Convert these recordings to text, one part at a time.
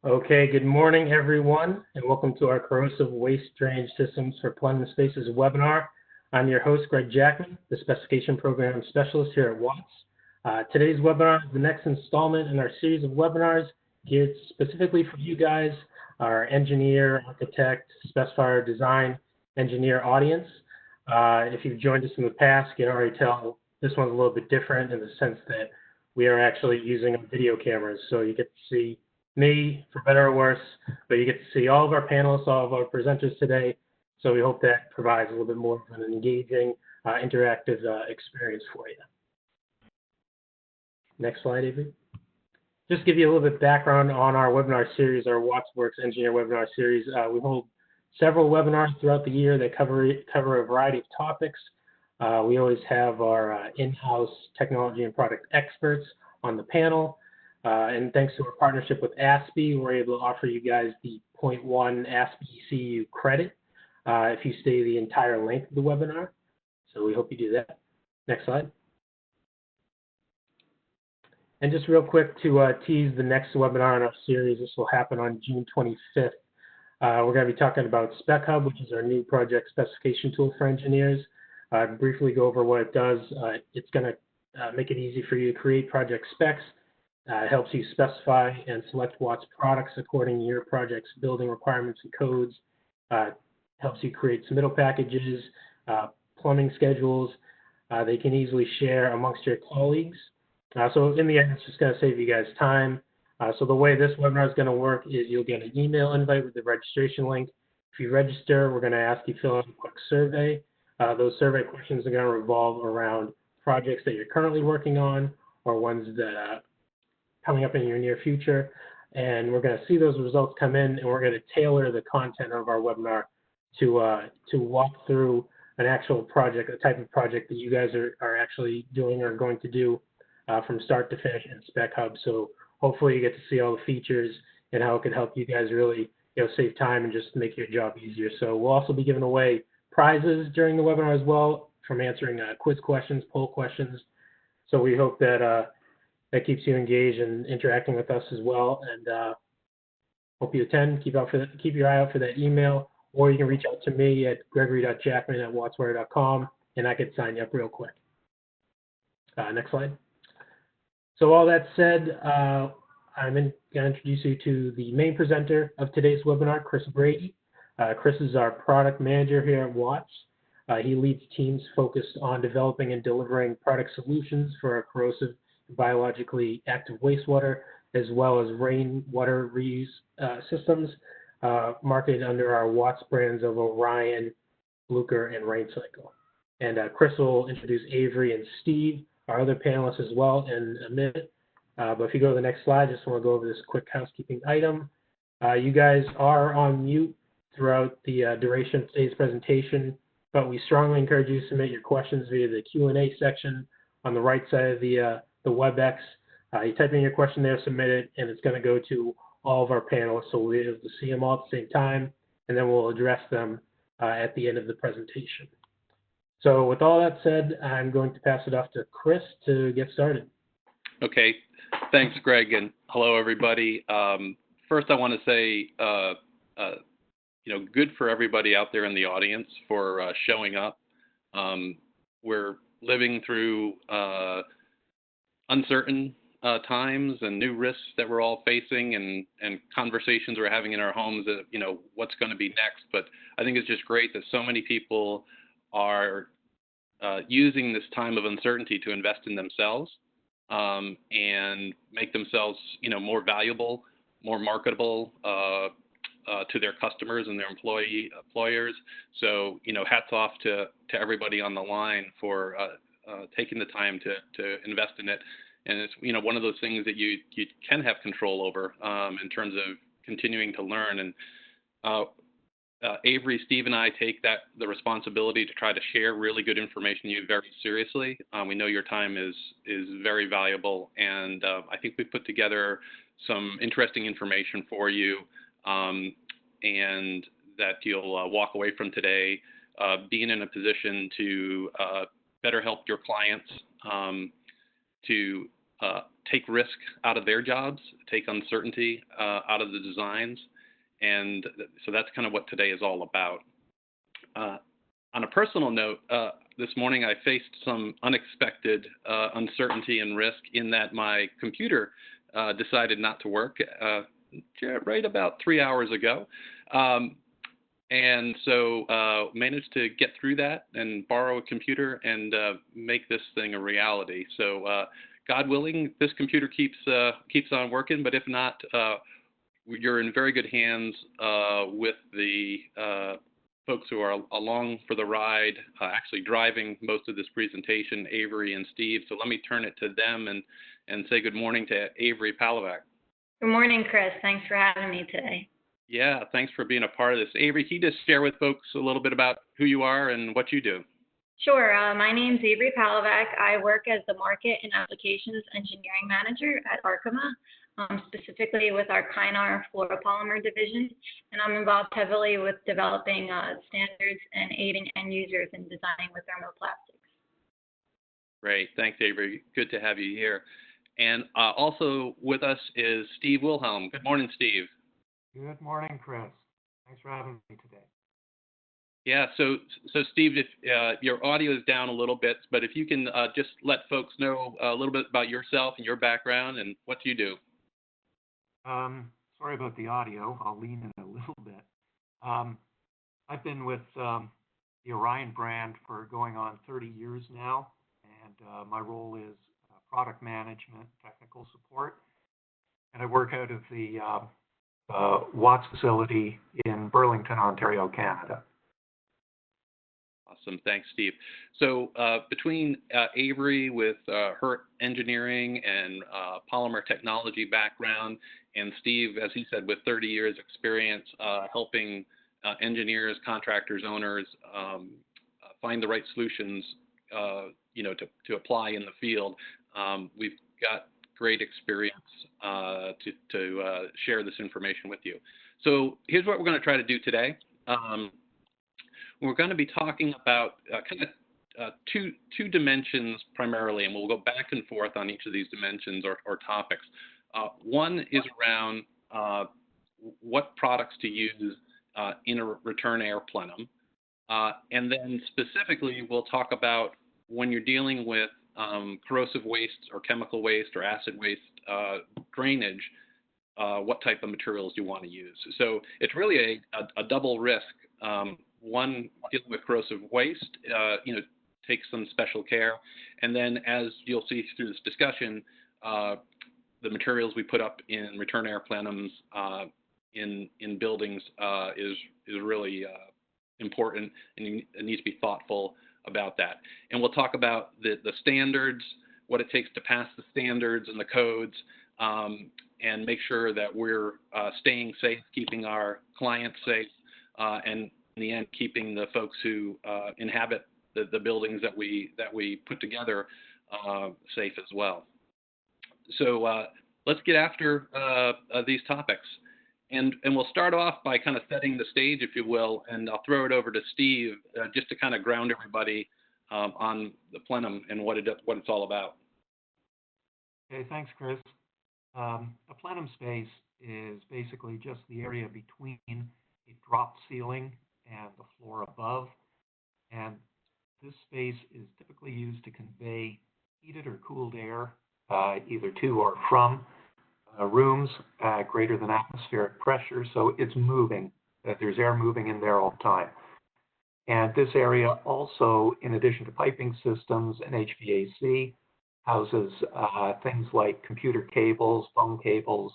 Okay, good morning, everyone, and welcome to our Corrosive Waste Drainage Systems for Plenum Spaces webinar. I'm your host, Greg Jackman, the Specification Program Specialist here at Watts. Today's webinar is the next installment in our series of webinars geared specifically for you guys, our engineer, architect, specifier, design, engineer audience. If you've joined us in the past, you can already tell this one's a little bit different in the sense that we are actually using video cameras, so you get to see me, for better or worse, but you get to see all of our panelists, all of our presenters today. So we hope that provides a little bit more of an engaging, interactive experience for you. Next slide, Avery. Just give you a little bit of background on our webinar series, our WattsWorks Engineer webinar series. We hold several webinars throughout the year that cover a variety of topics. We always have our in-house technology and product experts on the panel. And thanks to our partnership with ASPE, we're able to offer you guys the 0.1 ASPE ECU credit if you stay the entire length of the webinar. So we hope you do that. Next slide. And just real quick to tease the next webinar in our series, this will happen on June 25th. We're going to be talking about Spec Hub, which is our new project specification tool for engineers. Briefly go over what it does. It's going to make it easy for you to create project specs. It helps you specify and select Watts products according to your project's building requirements and codes. Helps you create submittal packages, plumbing schedules. They can easily share amongst your colleagues. So in the end, it's just going to save you guys time. So the way this webinar is going to work is you'll get an email invite with the registration link. If you register, we're going to ask you to fill out a quick survey. Those survey questions are going to revolve around projects that you're currently working on or ones that coming up in your near future, and we're going to see those results come in, and we're going to tailor the content of our webinar to walk through an actual project, a type of project that you guys are actually doing or going to do from start to finish in Spec Hub. So hopefully you get to see all the features and how it can help you guys really save time and just make your job easier. So we'll also be giving away prizes during the webinar as well from answering quiz questions, poll questions. So we hope that that keeps you engaged and interacting with us as well. And hope you attend. Keep your eye out for that email, or you can reach out to me at gregory.jackman@wattsware.com, and I can sign you up real quick. Next slide. So all that said, I'm going to introduce you to the main presenter of today's webinar, Chris Brady. Chris is our product manager here at Watts. He leads teams focused on developing and delivering product solutions for our corrosive biologically active wastewater, as well as rainwater reuse systems marketed under our Watts brands of Orion, Blucher, and RainCycle. And Chris will introduce Avery and Steve, our other panelists, as well in a minute. But if you go to the next slide, just want to go over this quick housekeeping item. You guys are on mute throughout the duration of today's presentation, but we strongly encourage you to submit your questions via the Q&A section on the right side of the WebEx. You type in your question there, submit it, and it's going to go to all of our panelists, so we'll be able to see them all at the same time, and then we'll address them at the end of the presentation. So with all that said, I'm going to pass it off to Chris to get started. Okay, thanks, Greg, and hello, everybody. First, I want to say, good for everybody out there in the audience for showing up. We're living through uncertain times and new risks that we're all facing, and conversations we're having in our homes that, what's going to be next. But I think it's just great that so many people are using this time of uncertainty to invest in themselves and make themselves, more valuable, more marketable to their customers and their employers. So, hats off to everybody on the line for taking the time to invest in it. And it's, one of those things that you can have control over in terms of continuing to learn. And Avery, Steve, and I take the responsibility to try to share really good information to you very seriously. We know your time is very valuable, and I think we put together some interesting information for you, and that you'll walk away from today being in a position to better help your clients, to take risk out of their jobs, take uncertainty out of the designs. And so that's kind of what today is all about. On a personal note, this morning I faced some unexpected uncertainty and risk in that my computer decided not to work right about 3 hours ago. And so managed to get through that and borrow a computer and make this thing a reality. So God willing, this computer keeps on working, but if not, you're in very good hands with the folks who are along for the ride, actually driving most of this presentation, Avery and Steve. So let me turn it to them and say good morning to Avery Palavac. Good morning, Chris. Thanks for having me today. Yeah, thanks for being a part of this. Avery, can you just share with folks a little bit about who you are and what you do? Sure. My name's Avery Palavac. I work as the Market and Applications Engineering Manager at Arkema, specifically with our Kynar fluoropolymer division, and I'm involved heavily with developing standards and aiding end users in designing with thermoplastics. Great. Thanks, Avery. Good to have you here. And also with us is Steve Wilhelm. Good morning, Steve. Good morning, Chris. Thanks for having me today. Yeah, so Steve, if your audio is down a little bit, but if you can just let folks know a little bit about yourself and your background and what you do. Sorry about the audio. I'll lean in a little bit. I've been with the Orion brand for going on 30 years now, and my role is product management, technical support, and I work out of the Watts facility in Burlington, Ontario, Canada. Awesome. Thanks, Steve. So between Avery with her engineering and polymer technology background, and Steve, as he said, with 30 years experience helping engineers, contractors, owners find the right solutions, to apply in the field, we've got great experience to share this information with you. So here's what we're going to try to do today. We're going to be talking about two dimensions primarily, and we'll go back and forth on each of these dimensions or topics. One is around what products to use in a return air plenum. And then specifically, we'll talk about when you're dealing with corrosive waste or chemical waste or acid waste drainage, what type of materials you want to use. So it's really a double risk. One, dealing with corrosive waste, takes some special care. And then as you'll see through this discussion, the materials we put up in return air plenums in buildings is really important, and you need to be thoughtful about that. And we'll talk about the standards, what it takes to pass the standards and the codes, and make sure that we're staying safe, keeping our clients safe, and in the end, keeping the folks who inhabit the buildings that we put together safe as well. So let's get after these topics. And we'll start off by kind of setting the stage, if you will, and I'll throw it over to Steve just to kind of ground everybody on the plenum and what it's all about. Okay, thanks, Chris. A plenum space is basically just the area between a drop ceiling and the floor above, and this space is typically used to convey heated or cooled air either to or from rooms greater than atmospheric pressure, so it's moving. There's air moving in there all the time. And this area also, in addition to piping systems and HVAC, houses things like computer cables, phone cables,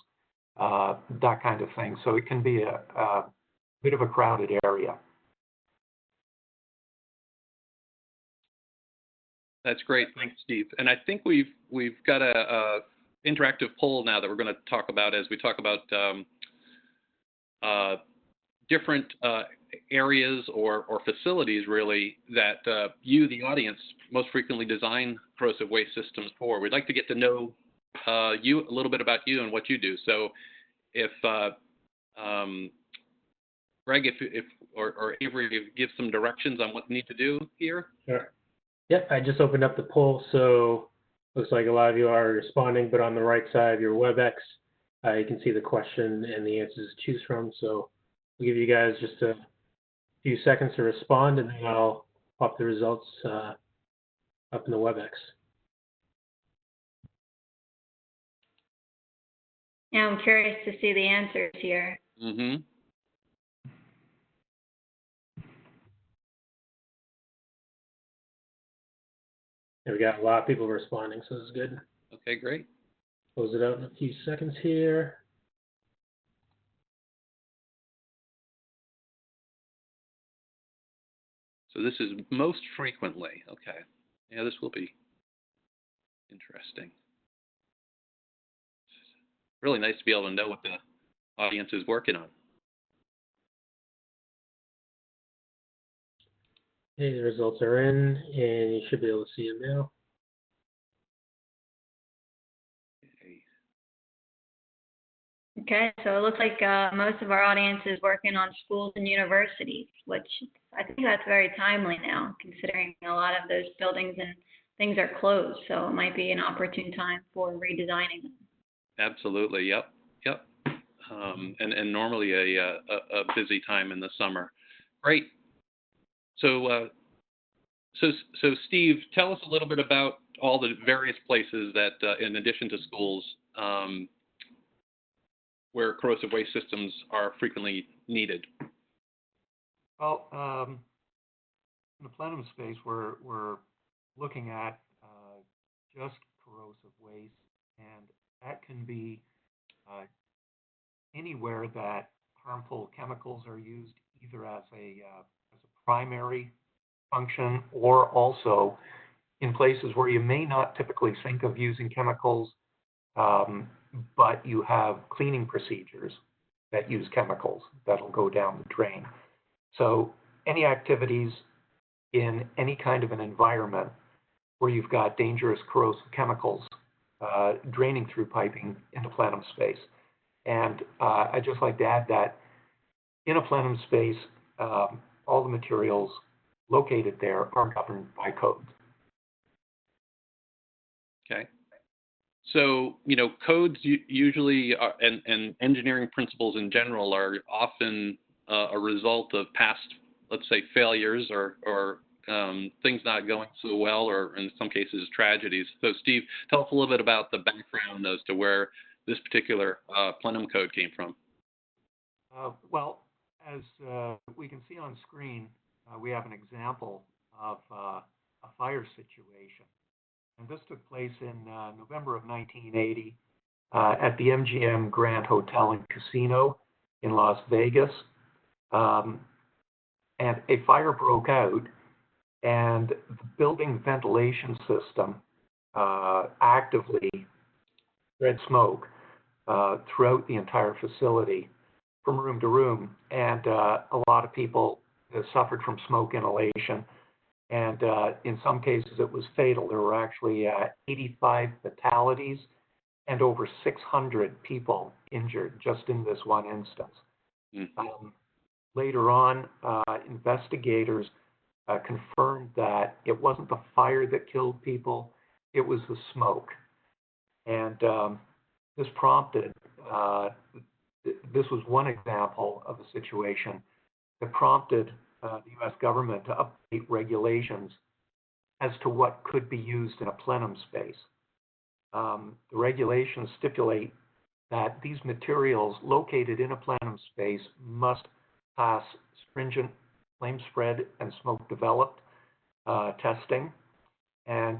that kind of thing. So it can be a bit of a crowded area. That's great. Thanks, Steve. And I think we've got a interactive poll now that we're going to talk about as we talk about different areas or facilities, really, that you, the audience, most frequently design corrosive waste systems for. We'd like to get to know you, a little bit about you and what you do. So if Greg, or Avery, give some directions on what we need to do here. Sure. Yep, I just opened up the poll. So Looks like a lot of you are responding, but on the right side of your WebEx, you can see the question and the answers to choose from. So we'll give you guys just a few seconds to respond, and then I'll pop the results up in the WebEx. Yeah, I'm curious to see the answers here. Mm-hmm. And we got a lot of people responding, so this is good. Okay, great. Close it out in a few seconds here. So this is most frequently. Okay. Yeah, this will be interesting. Really nice to be able to know what the audience is working on. Okay, the results are in, and you should be able to see them now. Okay, so it looks like most of our audience is working on schools and universities, which I think that's very timely now, considering a lot of those buildings and things are closed. So it might be an opportune time for redesigning them. Absolutely. Yep. Yep. And normally a busy time in the summer. Great. So Steve, tell us a little bit about all the various places that, in addition to schools, where corrosive waste systems are frequently needed. Well, in the plenum space, we're looking at just corrosive waste, and that can be anywhere that harmful chemicals are used, either as a primary function or also in places where you may not typically think of using chemicals, but you have cleaning procedures that use chemicals that'll go down the drain. So any activities in any kind of an environment where you've got dangerous corrosive chemicals draining through piping into plenum space. And I'd just like to add that in a plenum space, all the materials located there are governed by code. Okay. So, codes usually are, and engineering principles in general are often a result of past, let's say, failures or things not going so well, or in some cases, tragedies. So, Steve, tell us a little bit about the background as to where this particular Plenum code came from. Well, as we can see on screen, we have an example of a fire situation. And this took place in November of 1980 at the MGM Grand Hotel and Casino in Las Vegas. And a fire broke out, and the building ventilation system actively spread smoke throughout the entire facility from room to room. And a lot of people suffered from smoke inhalation. And in some cases, it was fatal. There were actually 85 fatalities and over 600 people injured just in this one instance. Mm-hmm. Later on, investigators confirmed that it wasn't the fire that killed people, it was the smoke. And this prompted, this was one example of a situation that prompted the U.S. government to update regulations as to what could be used in a plenum space. The regulations stipulate that these materials located in a plenum space must pass stringent flame spread and smoke developed testing, and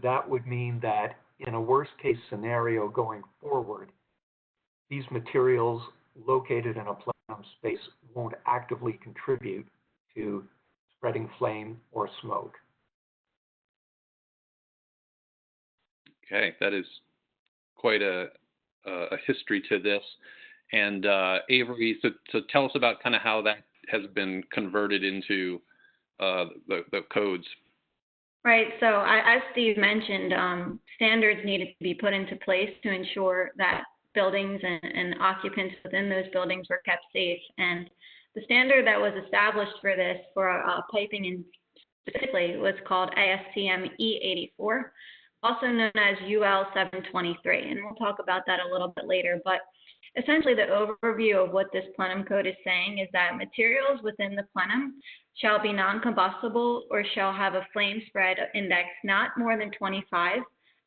that would mean that in a worst case scenario going forward, these materials located in a plenum space won't actively contribute to spreading flame or smoke. Okay, that is quite a history to this. And Avery, so tell us about kind of how that has been converted into the codes. Right, so as Steve mentioned, standards needed to be put into place to ensure that buildings and occupants within those buildings were kept safe. And the standard that was established for this, for piping in specifically, was called ASTM E84. also known as UL 723, and we'll talk about that a little bit later. But essentially, the overview of what this plenum code is saying is that materials within the plenum shall be non-combustible or shall have a flame spread index not more than 25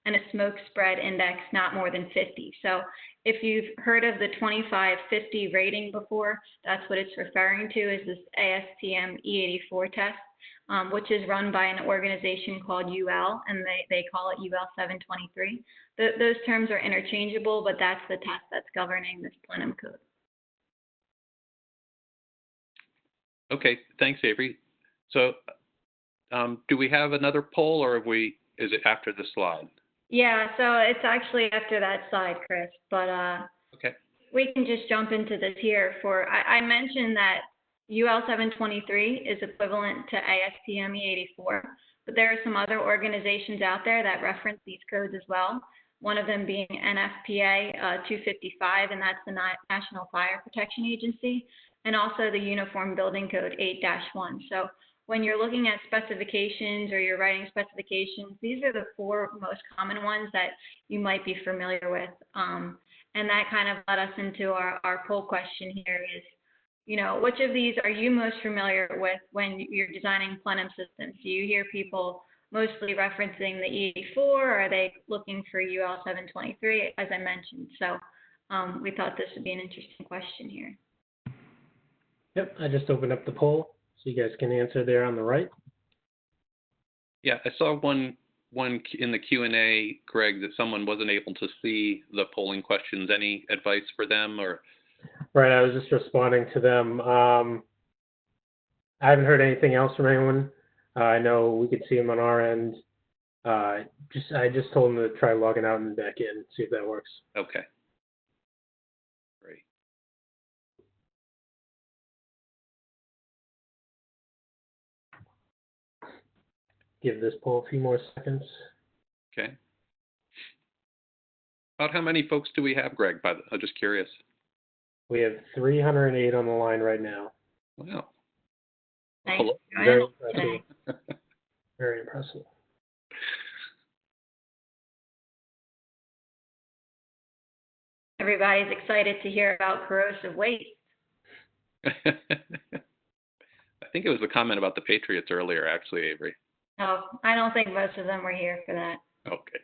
and a smoke spread index not more than 50. So if you've heard of the 25-50 rating before, that's what it's referring to, is this ASTM E84 test, which is run by an organization called UL, and they call it UL 723. Those terms are interchangeable, but that's the test that's governing this plenum code. Okay, thanks, Avery. So do we have another poll, or is it after the slide? Yeah, so it's actually after that slide, Chris, but okay. We can just jump into this here. I mentioned that UL 723 is equivalent to ASTM E84, but there are some other organizations out there that reference these codes as well, one of them being NFPA 255, and that's the National Fire Protection Agency, and also the Uniform Building Code 8-1. So when you're looking at specifications or you're writing specifications, these are the 4 most common ones that you might be familiar with. And that kind of led us into our poll question here is, you know, which of these are you most familiar with when you're designing plenum systems? Do you hear people mostly referencing the E84, or are they looking for UL 723, as I mentioned? So we thought this would be an interesting question here. Yep, I just opened up the poll, so you guys can answer there on the right. Yeah, I saw one in the Q&A, Greg, that someone wasn't able to see the polling questions. Any advice for them, or? Right, I was just responding to them. I haven't heard anything else from anyone. I know we could see them on our end. I just told them to try logging out and back in, see if that works. Okay. Great. Give this poll a few more seconds. Okay. About how many folks do we have, Greg? I'm just curious. We have 308 on the line right now. Wow. Thanks. Very impressive. Very impressive. Everybody's excited to hear about corrosive waste. I think it was the comment about the Patriots earlier, actually, Avery. Oh, I don't think most of them were here for that. Okay.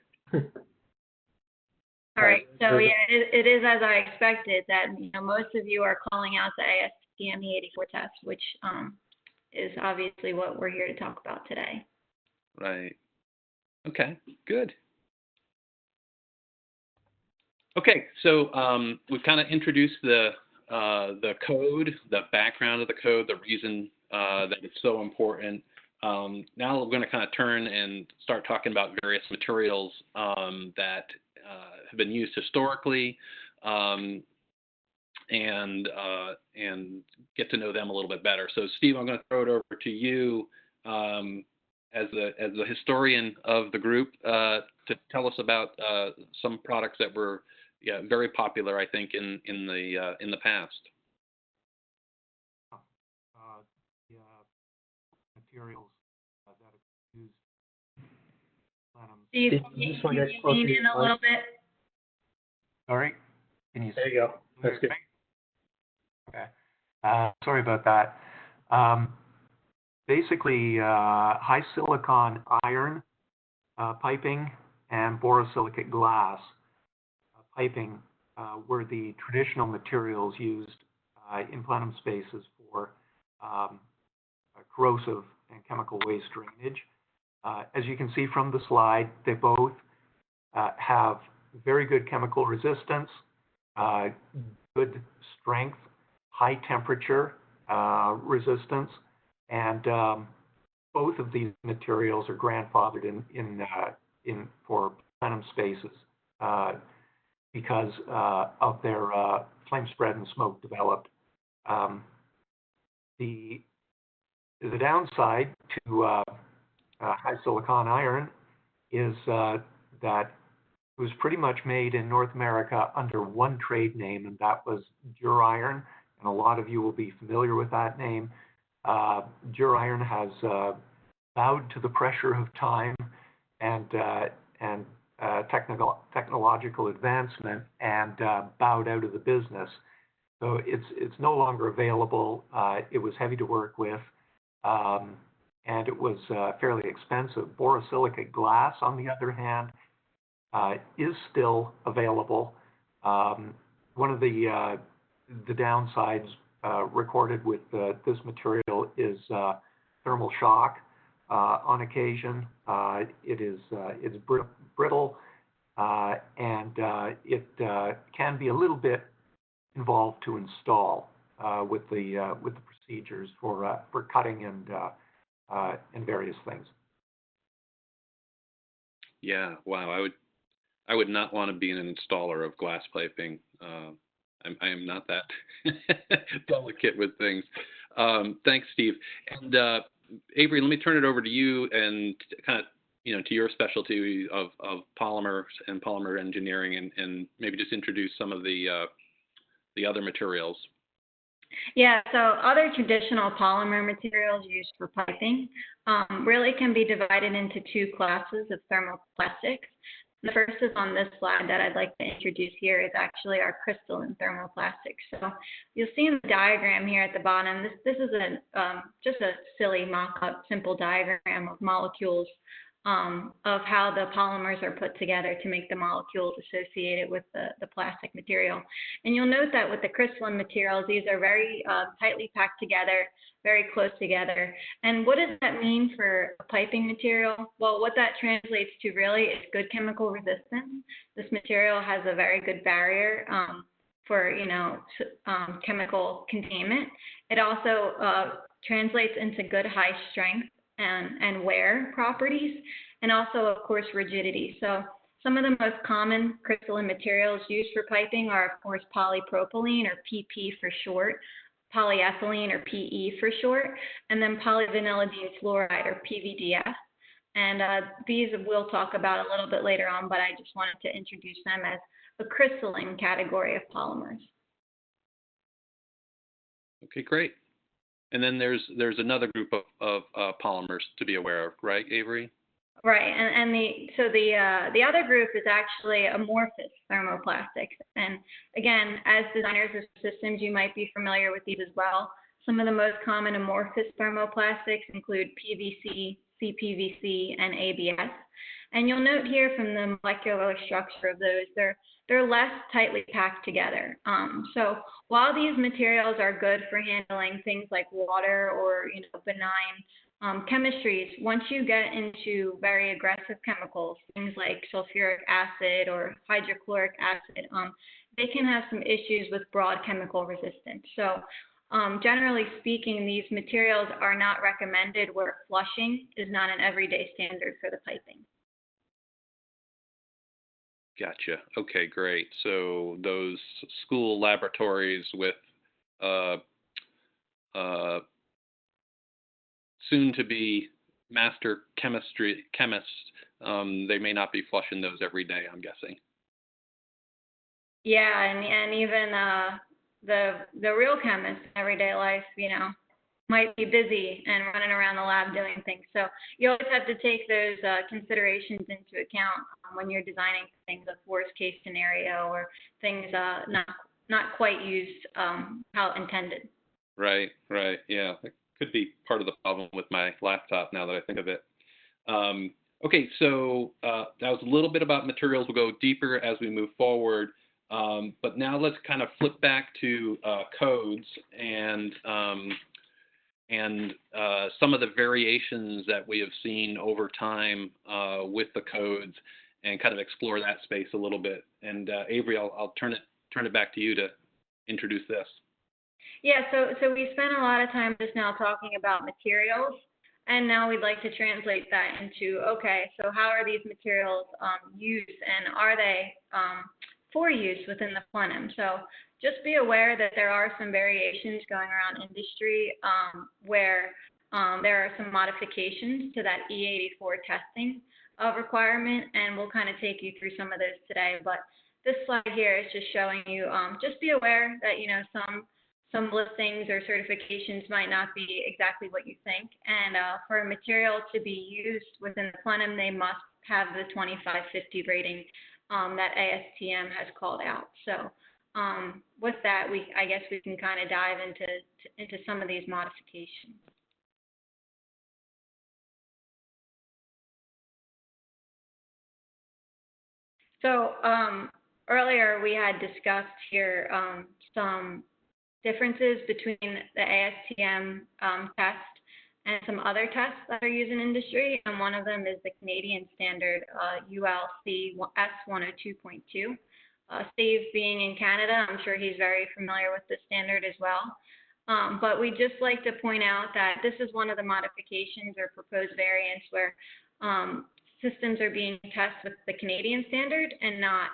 All right, so yeah, it is as I expected that, you know, most of you are calling out the ASTM E84 test, which is obviously what we're here to talk about today. Right. Okay, good. Okay, so we've kind of introduced the code, the background of the code, the reason that it's so important. Now we're going to kind of turn and start talking about various materials that have been used historically, and get to know them a little bit better. So, Steve, I'm going to throw it over to you as the historian of the group to tell us about some products that were very popular, I think, in the past. Materials that are used. Steve, can you lean in a little bit? Sorry, can you? There you go. That's good. Okay. Sorry about that. Basically, high silicon iron piping and borosilicate glass piping were the traditional materials used in plenum spaces for corrosive and chemical waste drainage. As you can see from the slide, they both have very good chemical resistance, good strength, high temperature resistance, and both of these materials are grandfathered in for plenum spaces because of their flame spread and smoke developed. The downside to high silicon iron is that it was pretty much made in North America under one trade name, and that was Duriron, and a lot of you will be familiar with that name. Duriron has bowed to the pressure of time and and technological advancement and bowed out of the business. So it's no longer available. It was heavy to work with, and it was fairly expensive. Borosilicate glass, on the other hand, is still available. One of the downsides recorded with this material is thermal shock. On occasion, it's brittle, and it can be a little bit involved to install with the procedures for cutting and various things. Yeah, wow. I would not want to be an installer of glass piping. I am not that delicate with things. Thanks, Steve. And Avery, let me turn it over to you and kind of, to your specialty of polymers and polymer engineering, and maybe just introduce some of the other materials. Yeah, so other traditional polymer materials used for piping really can be divided into two classes of thermoplastics. The first is on this slide that I'd like to introduce here is actually our crystalline thermoplastics. So you'll see in the diagram here at the bottom, this is just a silly mock-up, simple diagram of molecules of how the polymers are put together to make the molecules associated with the plastic material. And you'll note that with the crystalline materials, these are very tightly packed together, very close together. And what does that mean for a piping material? Well, what that translates to really is good chemical resistance. This material has a very good barrier for, chemical containment. It also translates into good high strength and wear properties, and also, of course, rigidity. So some of the most common crystalline materials used for piping are, of course, polypropylene, or PP for short, polyethylene, or PE for short, and then polyvinylidene fluoride, or PVDF. And these we'll talk about a little bit later on, but I just wanted to introduce them as a crystalline category of polymers. Okay, great. And then there's another group of polymers to be aware of, right, Avery? Right, and the other group is actually amorphous thermoplastics. And again, as designers of systems, you might be familiar with these as well. Some of the most common amorphous thermoplastics include PVC, CPVC, and ABS. And you'll note here from the molecular structure of those, they're less tightly packed together. So while these materials are good for handling things like water or benign chemistries, once you get into very aggressive chemicals, things like sulfuric acid or hydrochloric acid, they can have some issues with broad chemical resistance. So generally speaking, these materials are not recommended where flushing is not an everyday standard for the piping. Gotcha. Okay, great. So those school laboratories with soon-to-be master chemists, they may not be flushing those every day, I'm guessing. Yeah, and even the real chemists in everyday life, might be busy and running around the lab doing things. So you always have to take those considerations into account when you're designing things, a worst-case scenario or things not quite used how intended. Right, yeah. That could be part of the problem with my laptop now that I think of it. Okay, so that was a little bit about materials. We'll go deeper as we move forward. But now let's kind of flip back to codes and some of the variations that we have seen over time with the codes, and kind of explore that space a little bit. And Avery, I'll turn it back to you to introduce this. Yeah, so we spent a lot of time just now talking about materials, and now we'd like to translate that into, okay, so how are these materials used, and are they for use within the plenum? So just be aware that there are some variations going around industry where there are some modifications to that E84 testing requirement, and we'll kind of take you through some of those today. But this slide here is just showing you, just be aware that, some listings or certifications might not be exactly what you think. And for a material to be used within the plenum, they must have the 2550 rating that ASTM has called out. So with that, I guess we can kind of dive into some of these modifications. So earlier we had discussed here some differences between the ASTM test and some other tests that are used in industry, and one of them is the Canadian standard ULC S102.2. Steve, being in Canada, I'm sure he's very familiar with the standard as well. But we'd just like to point out that this is one of the modifications or proposed variants where systems are being tested with the Canadian standard and not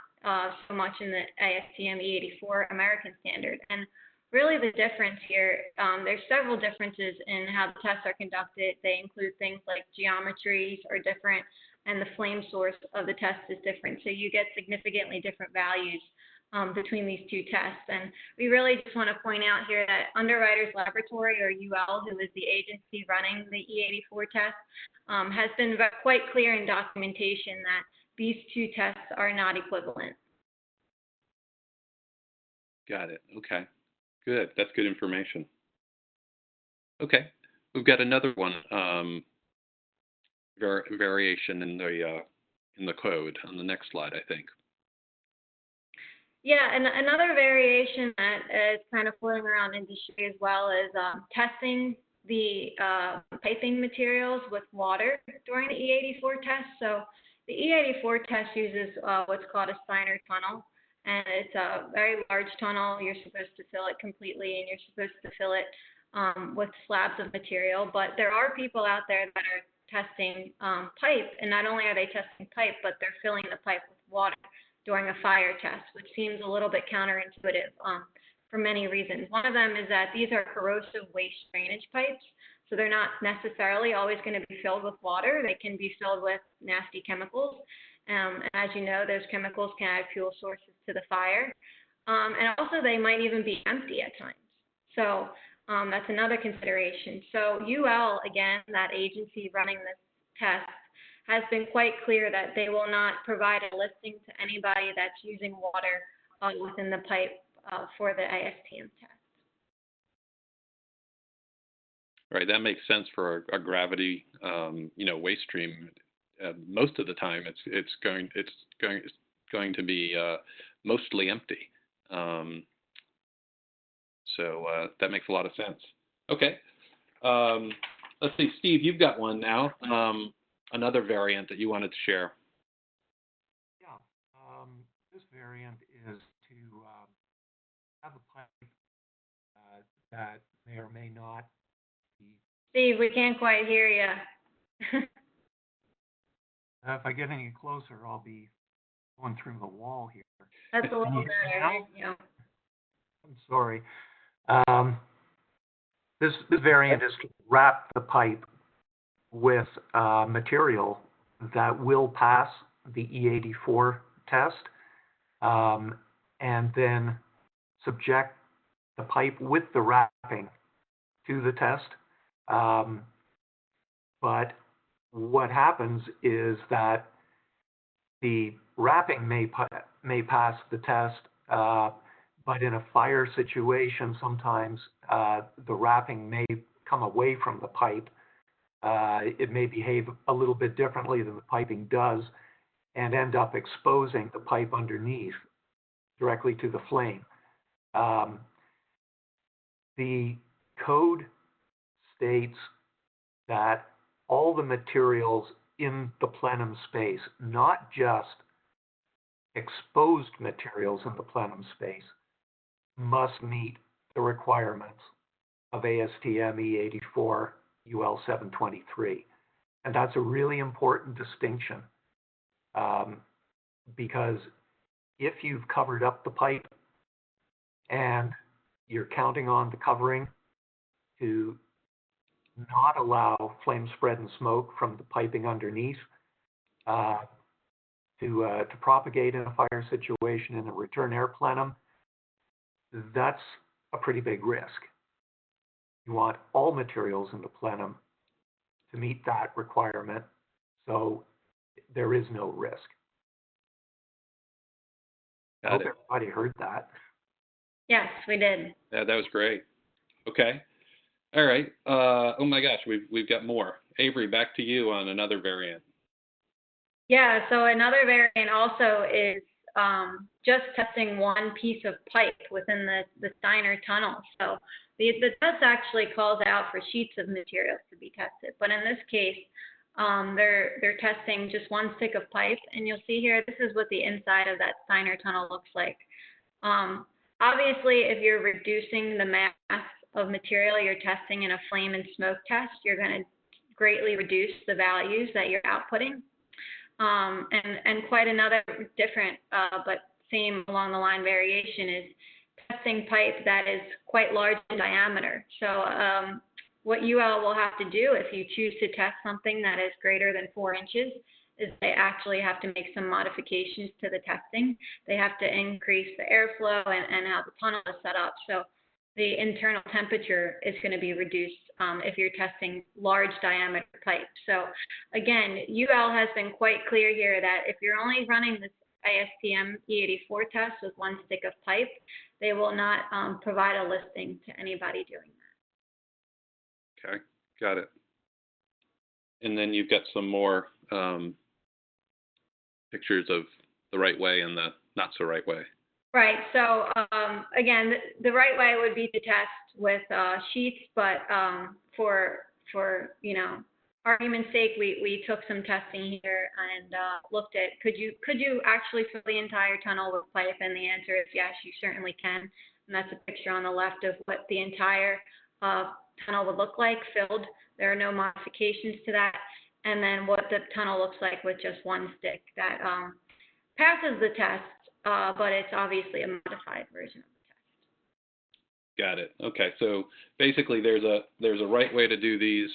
so much in the ASTM E84 American standard. And really the difference here, there's several differences in how the tests are conducted. They include things like geometries are different, and the flame source of the test is different. So you get significantly different values between these two tests. And we really just want to point out here that Underwriters Laboratory, or UL, who is the agency running the E84 test, has been quite clear in documentation that these two tests are not equivalent. Got it. Okay. Good. That's good information. Okay. We've got another one, variation in the code on the next slide, I think. Yeah, and another variation that is kind of floating around industry as well is testing the piping materials with water during the E84 test. So the E84 test uses what's called a Steiner tunnel, and it's a very large tunnel. You're supposed to fill it completely, and you're supposed to fill it with slabs of material. But there are people out there that are testing pipe, and not only are they testing pipe, but they're filling the pipe with water during a fire test, which seems a little bit counterintuitive for many reasons. One of them is that these are corrosive waste drainage pipes, so they're not necessarily always going to be filled with water. They can be filled with nasty chemicals. And as you know, those chemicals can add fuel sources to the fire. And also, they might even be empty at times. So that's another consideration. So UL, again, that agency running this test, has been quite clear that they will not provide a listing to anybody that's using water within the pipe for the ASTM test. Right, that makes sense for a gravity, waste stream. Most of the time, it's going to be mostly empty. So that makes a lot of sense. Okay, let's see, Steve, you've got one now. Another variant that you wanted to share. Yeah, this variant is to have a pipe that may or may not be. Steve, we can't quite hear you. If I get any closer, I'll be going through the wall here. That's a little better. Yeah. I'm sorry. This variant is to wrap the pipe with material that will pass the E84 test, and then subject the pipe with the wrapping to the test. But what happens is that the wrapping may pass the test, but in a fire situation, sometimes the wrapping may come away from the pipe. It may behave a little bit differently than the piping does and end up exposing the pipe underneath directly to the flame. The code states that all the materials in the plenum space, not just exposed materials in the plenum space, must meet the requirements of ASTM E84 UL 723. And that's a really important distinction, because if you've covered up the pipe and you're counting on the covering to not allow flame spread and smoke from the piping underneath to propagate in a fire situation in a return air plenum, that's a pretty big risk. You want all materials in the plenum to meet that requirement. So there is no risk. I hope everybody heard that. Yes, we did. Yeah, that was great. Okay. All right. Oh my gosh, we've got more. Avery, back to you on another variant. Yeah, so another variant also is just testing one piece of pipe within the Steiner tunnel. So the test actually calls out for sheets of materials to be tested, but in this case, they're testing just one stick of pipe, and you'll see here, this is what the inside of that Steiner tunnel looks like. Obviously, if you're reducing the mass of material you're testing in a flame and smoke test, you're going to greatly reduce the values that you're outputting. And quite another different, but same along the line variation is testing pipe that is quite large in diameter. So what UL will have to do if you choose to test something that is greater than 4 inches is they actually have to make some modifications to the testing. They have to increase the airflow and how the tunnel is set up. So the internal temperature is going to be reduced if you're testing large diameter pipe. So again, UL has been quite clear here that if you're only running this ASTM E84 test with one stick of pipe, they will not provide a listing to anybody doing that. Okay, got it. And then you've got some more pictures of the right way and the not so right way. Right. So again, the right way would be to test with sheets, but for argument's sake, we took some testing here and looked at could you actually fill the entire tunnel with pipe, and the answer is yes, you certainly can. And that's a picture on the left of what the entire tunnel would look like filled. There are no modifications to that. And then what the tunnel looks like with just one stick that passes the test. But it's obviously a modified version of the test. Got it. Okay, so basically there's a right way to do these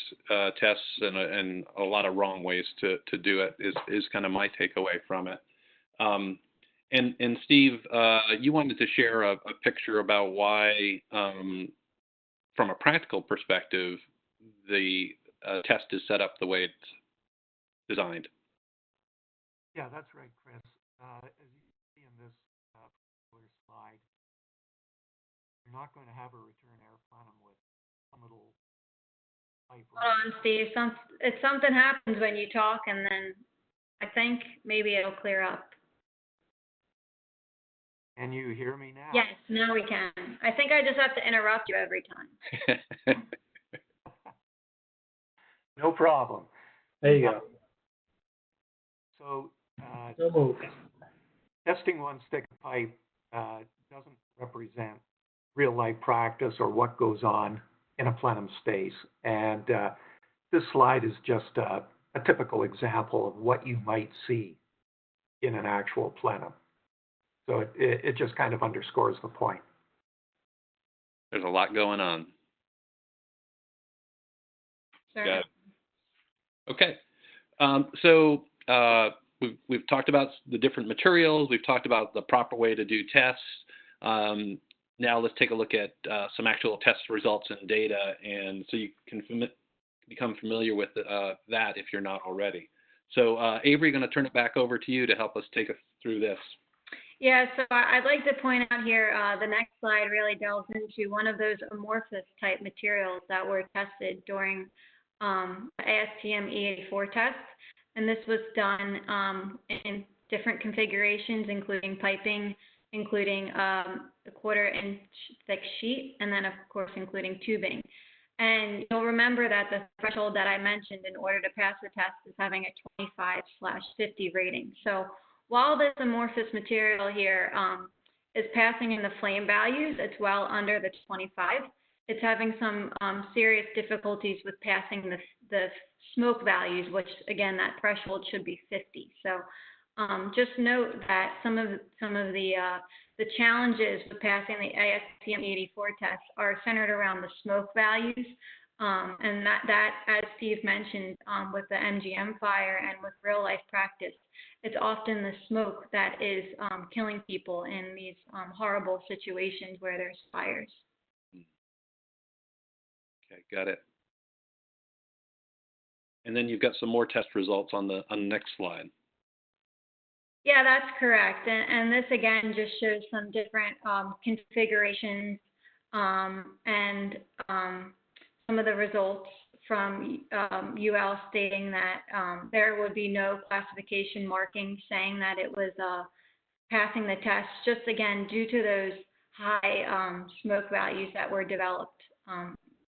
tests and a lot of wrong ways to do it is kind of my takeaway from it. And Steve, you wanted to share a picture about why, from a practical perspective, the test is set up the way it's designed. Yeah, that's right, Chris. As you can see in this particular slide, you're not going to have a return air plenum with a little pipe. Hold on, Steve. Something happens when you talk, and then I think maybe it'll clear up. Can you hear me now? Yes, now we can. I think I just have to interrupt you every time. No problem. There you go. So No move. testing one stick of pipe doesn't represent real life practice or what goes on in a plenum space. And this slide is just a typical example of what you might see in an actual plenum. So it just kind of underscores the point. There's a lot going on. Sure. Got it. Okay. So we've talked about the different materials. We've talked about the proper way to do tests. Now let's take a look at some actual test results and data, and so you can become familiar with that if you're not already. So Avery, going to turn it back over to you to help us take us through this. Yeah, so I'd like to point out here, the next slide really delves into one of those amorphous type materials that were tested during the ASTM E84 test. And this was done in different configurations, including piping, including a 1/4 inch thick sheet, and then of course including tubing. And you'll remember that the threshold that I mentioned in order to pass the test is having a 25/50 rating. So while this amorphous material here is passing in the flame values, it's well under the 25. It's having some serious difficulties with passing the smoke values, which again, that threshold should be 50. So just note that some of the challenges with passing the ASTM 84 test are centered around the smoke values, and that as Steve mentioned, with the MGM fire and with real life practice, it's often the smoke that is killing people in these horrible situations where there's fires. Okay, got it. And then you've got some more test results on the next slide. Yeah, that's correct. And this again just shows some different configurations and some of the results from UL stating that there would be no classification marking saying that it was passing the test, just again due to those high smoke values that were developed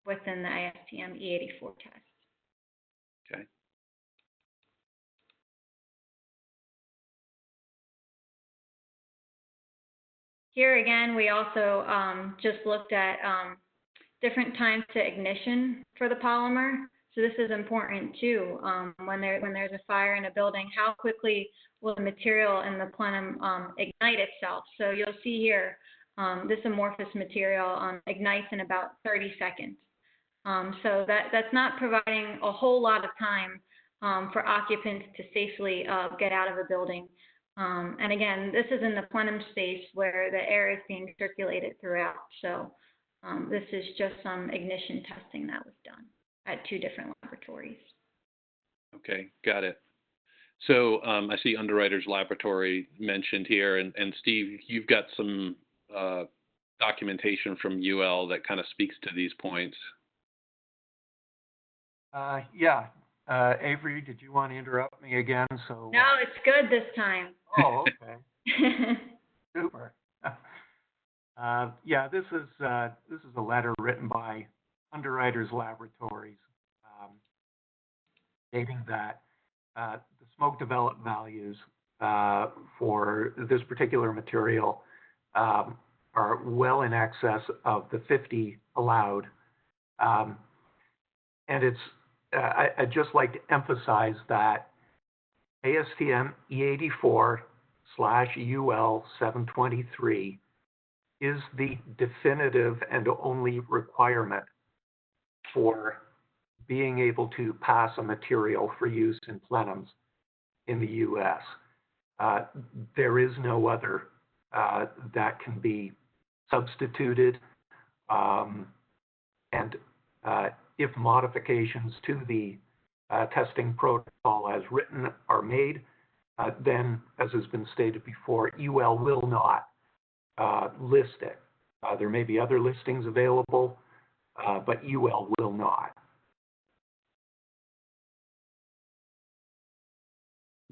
within the ASTM E84 test. Okay. Here again, we also just looked at different times to ignition for the polymer. So this is important too. When there's a fire in a building, how quickly will the material in the plenum ignite itself? So you'll see here, this amorphous material ignites in about 30 seconds. So that's not providing a whole lot of time for occupants to safely get out of a building. And again, this is in the plenum space where the air is being circulated throughout. So this is just some ignition testing that was done at 2 different laboratories. Okay, got it. So I see Underwriters Laboratory mentioned here, and Steve, you've got some documentation from UL that kind of speaks to these points. Yeah. Avery, did you want to interrupt me again? So. No, it's good this time. Oh, okay. Super. Yeah, this is a letter written by Underwriters Laboratories, stating that the smoke development values for this particular material are well in excess of the 50 allowed, and it's. I'd just like to emphasize that ASTM E84/UL 723 is the definitive and only requirement for being able to pass a material for use in plenums in the U.S. There is no other that can be substituted, and if modifications to the testing protocol as written are made, then, as has been stated before, UL will not list it. There may be other listings available, but UL will not.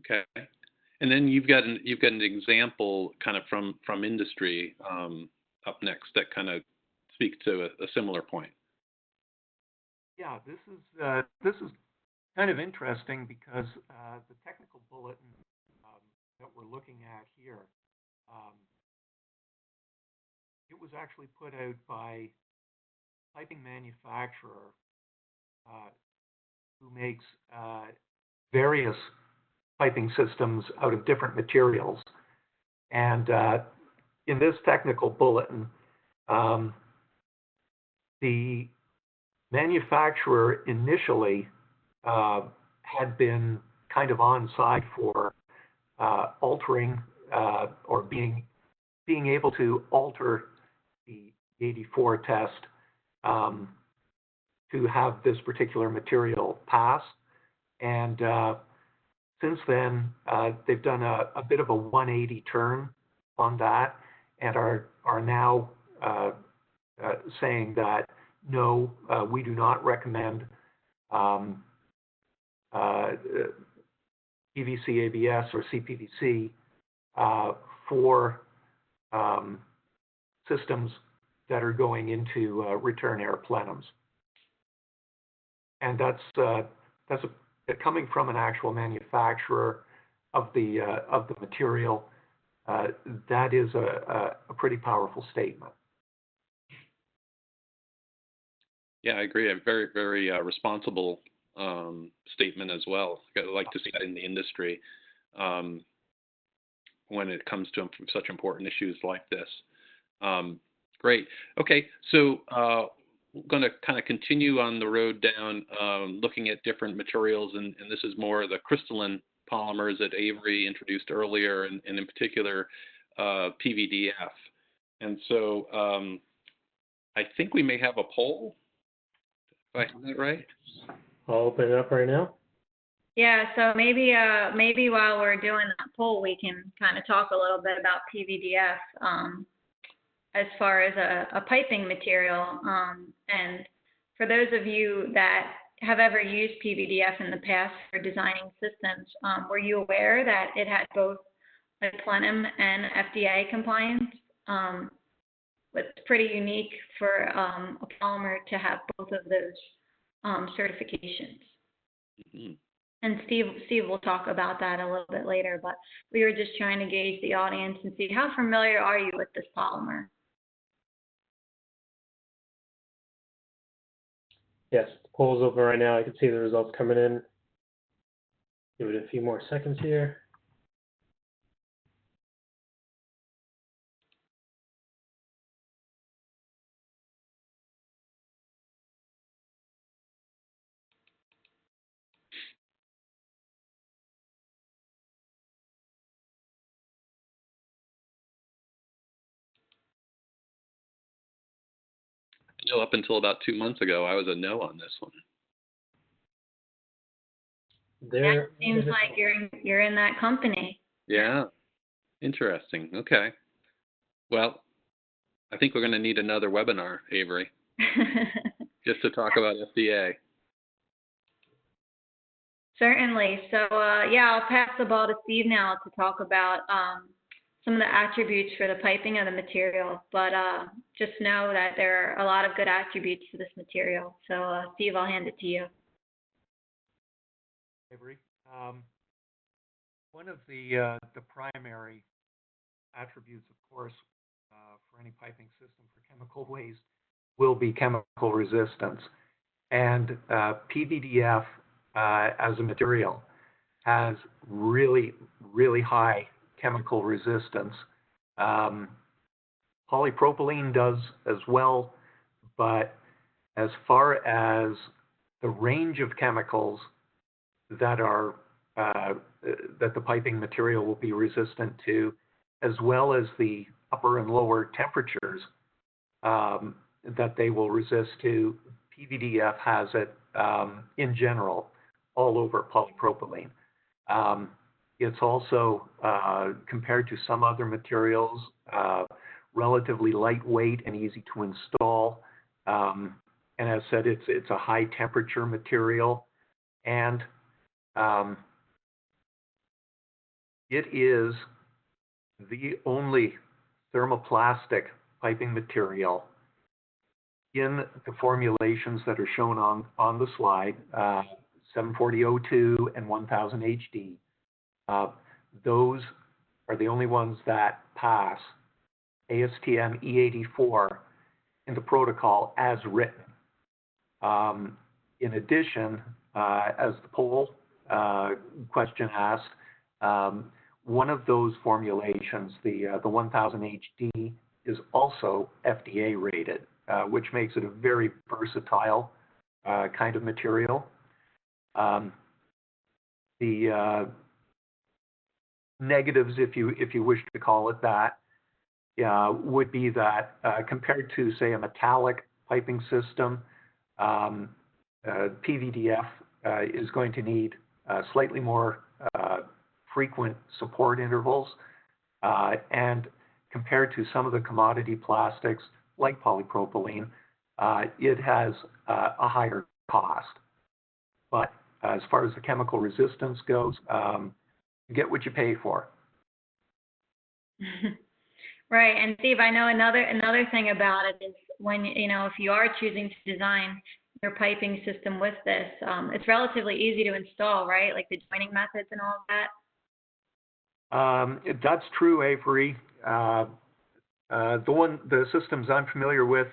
Okay, and then you've got an example kind of from industry up next that kind of speaks to a similar point. Yeah, this is kind of interesting because the technical bulletin that we're looking at here, it was actually put out by a piping manufacturer who makes various piping systems out of different materials. And in this technical bulletin, the manufacturer initially had been kind of on side for altering or being able to alter the 84 test to have this particular material pass. And since then, they've done a bit of a 180 turn on that and are now saying that no, we do not recommend PVC ABS or CPVC for systems that are going into return air plenums. And that's coming from an actual manufacturer of the material. That is a pretty powerful statement. Yeah, I agree. A very, very responsible statement as well. I'd like to see that in the industry when it comes to such important issues like this. Great. Okay, so we're going to kind of continue on the road down looking at different materials, and this is more the crystalline polymers that Avery introduced earlier, and in particular PVDF. And so I think we may have a poll. If I have that right? I'll open it up right now. Yeah, so maybe while we're doing that poll, we can kind of talk a little bit about PVDF as far as a piping material. And for those of you that have ever used PVDF in the past for designing systems, were you aware that it had both a Plenum and FDA compliance? It's pretty unique for a polymer to have both of those certifications. Mm-hmm. And Steve will talk about that a little bit later, but we were just trying to gauge the audience and see how familiar are you with this polymer? Yes, the poll's open right now. I can see the results coming in. Give it a few more seconds here. I know up until about 2 months ago, I was a no on this one. That seems like you're in that company. Yeah, interesting. Okay. Well, I think we're going to need another webinar, Avery, just to talk about FDA. Certainly. So, yeah, I'll pass the ball to Steve now to talk about some of the attributes for the piping of the material. But just know that there are a lot of good attributes to this material. So, Steve, I'll hand it to you. Avery, one of the primary attributes, of course, for any piping system for chemical waste will be chemical resistance. And PVDF as a material has really, really high chemical resistance. Polypropylene does as well, but as far as the range of chemicals that are that the piping material will be resistant to, as well as the upper and lower temperatures that they will resist to, PVDF has it in general all over polypropylene. It's also, compared to some other materials, relatively lightweight and easy to install. And as said, it's a high temperature material, and it is the only thermoplastic piping material in the formulations that are shown on the slide, 740O2 and 1000 HD. Those are the only ones that pass ASTM E84 in the protocol as written. In addition, as the poll question asked, one of those formulations, the 1000 HD, is also FDA rated, which makes it a very versatile kind of material. The negatives, if you wish to call it that, would be that compared to, say, a metallic piping system, PVDF is going to need slightly more frequent support intervals, and compared to some of the commodity plastics like polypropylene, it has a higher cost. But as far as the chemical resistance goes, you get what you pay for. Right, and Steve, I know another thing about it is when if you are choosing to design your piping system with this, it's relatively easy to install, right? Like the joining methods and all of that. That's true, Avery. The systems I'm familiar with,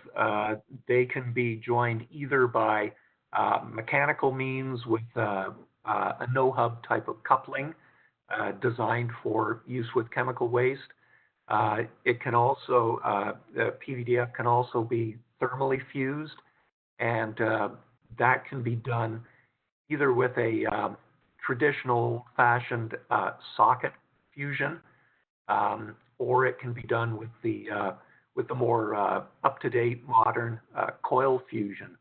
they can be joined either by mechanical means with a no-hub type of coupling designed for use with chemical waste. It can also, PVDF can also be thermally fused, and that can be done either with a traditional-fashioned socket fusion, or it can be done with the more up-to-date modern coil fusion.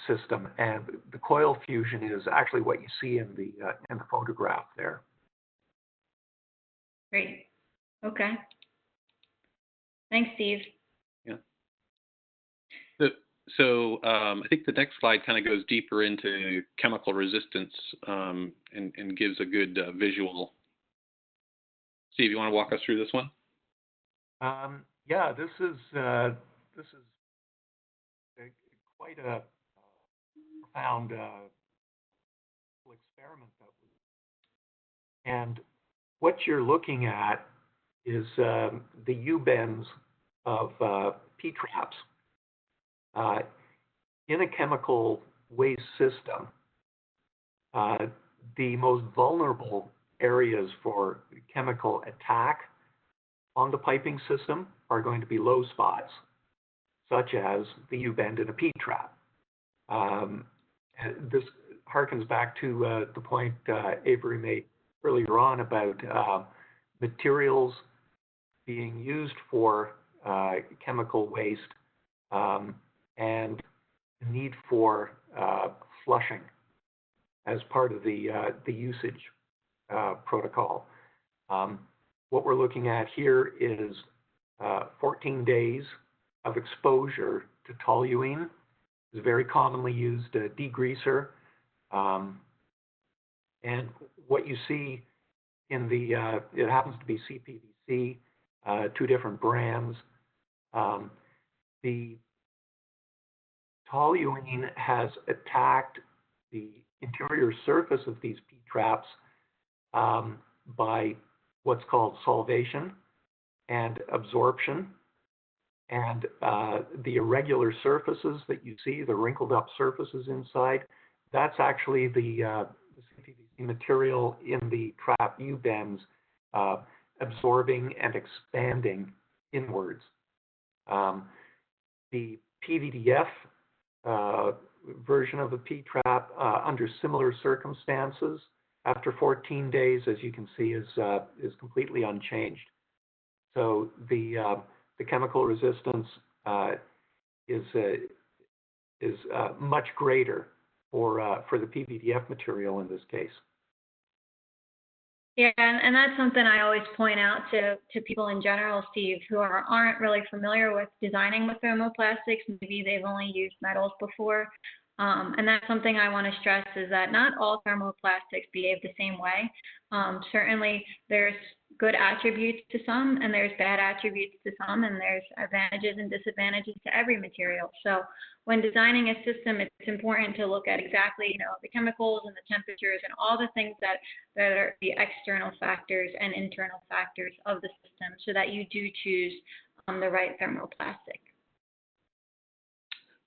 system, and the coil fusion is actually what you see in the photograph there. Great. Okay. Thanks, Steve. Yeah. So I think the next slide kind of goes deeper into chemical resistance and gives a good visual. Steve, you want to walk us through this one? Yeah, this is quite a profound experiment that we. And what you're looking at is the U-bends of P-traps. In a chemical waste system, the most vulnerable areas for chemical attack on the piping system are going to be low spots, such as the U-bend in a P-trap. This harkens back to the point Avery made earlier on about materials being used for chemical waste and the need for flushing as part of the usage protocol. What we're looking at here is 14 days of exposure to toluene. It's a very commonly used degreaser. And what you see in the, it happens to be CPVC, 2 different brands. The toluene has attacked the interior surface of these P-traps by what's called solvation and absorption. And the irregular surfaces that you see, the wrinkled up surfaces inside, that's actually the CPVC material in the trap U-bends absorbing and expanding inwards. The PVDF version of the P-trap under similar circumstances after 14 days, as you can see, is completely unchanged. So the chemical resistance is much greater for the PVDF material in this case. Yeah, and that's something I always point out to people in general, Steve, who aren't really familiar with designing with thermoplastics. Maybe they've only used metals before. And that's something I want to stress is that not all thermoplastics behave the same way. Certainly, there's good attributes to some, and there's bad attributes to some, and there's advantages and disadvantages to every material. So when designing a system, it's important to look at exactly, the chemicals and the temperatures and all the things that are the external factors and internal factors of the system so that you do choose the right thermoplastic.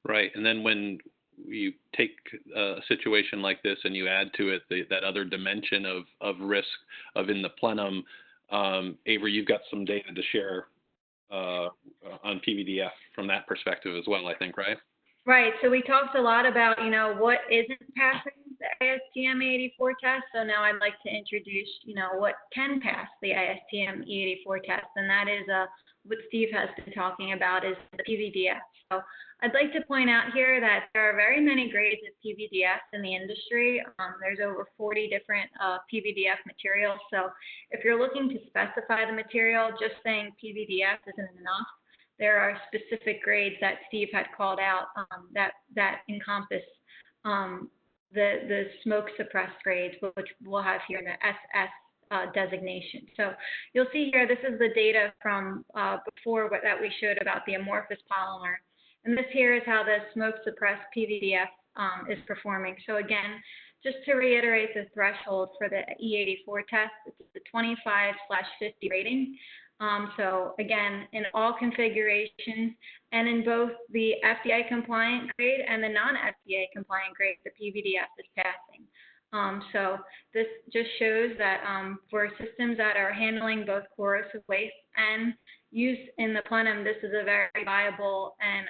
Right, and then when you take a situation like this and you add to it that other dimension of risk in the plenum, Avery, you've got some data to share on PVDF from that perspective as well, I think, right? Right. So we talked a lot about, what isn't passing the ASTM E84 test. So now I'd like to introduce, what can pass the ASTM E84 test, and that is what Steve has been talking about is the PVDF. So I'd like to point out here that there are very many grades of PVDF in the industry. There's over 40 different PVDF materials. So if you're looking to specify the material, just saying PVDF isn't enough. There are specific grades that Steve had called out that encompass the smoke suppressed grades, which we'll have here in the SS designation. So you'll see here, this is the data from before that we showed about the amorphous polymer. And this here is how the smoke suppressed PVDF is performing. So again, just to reiterate the threshold for the E84 test, it's the 25/50 rating. So again, in all configurations and in both the FDA compliant grade and the non-FDA compliant grade, the PVDF is passing. So this just shows that for systems that are handling both corrosive waste and use in the plenum, this is a very viable and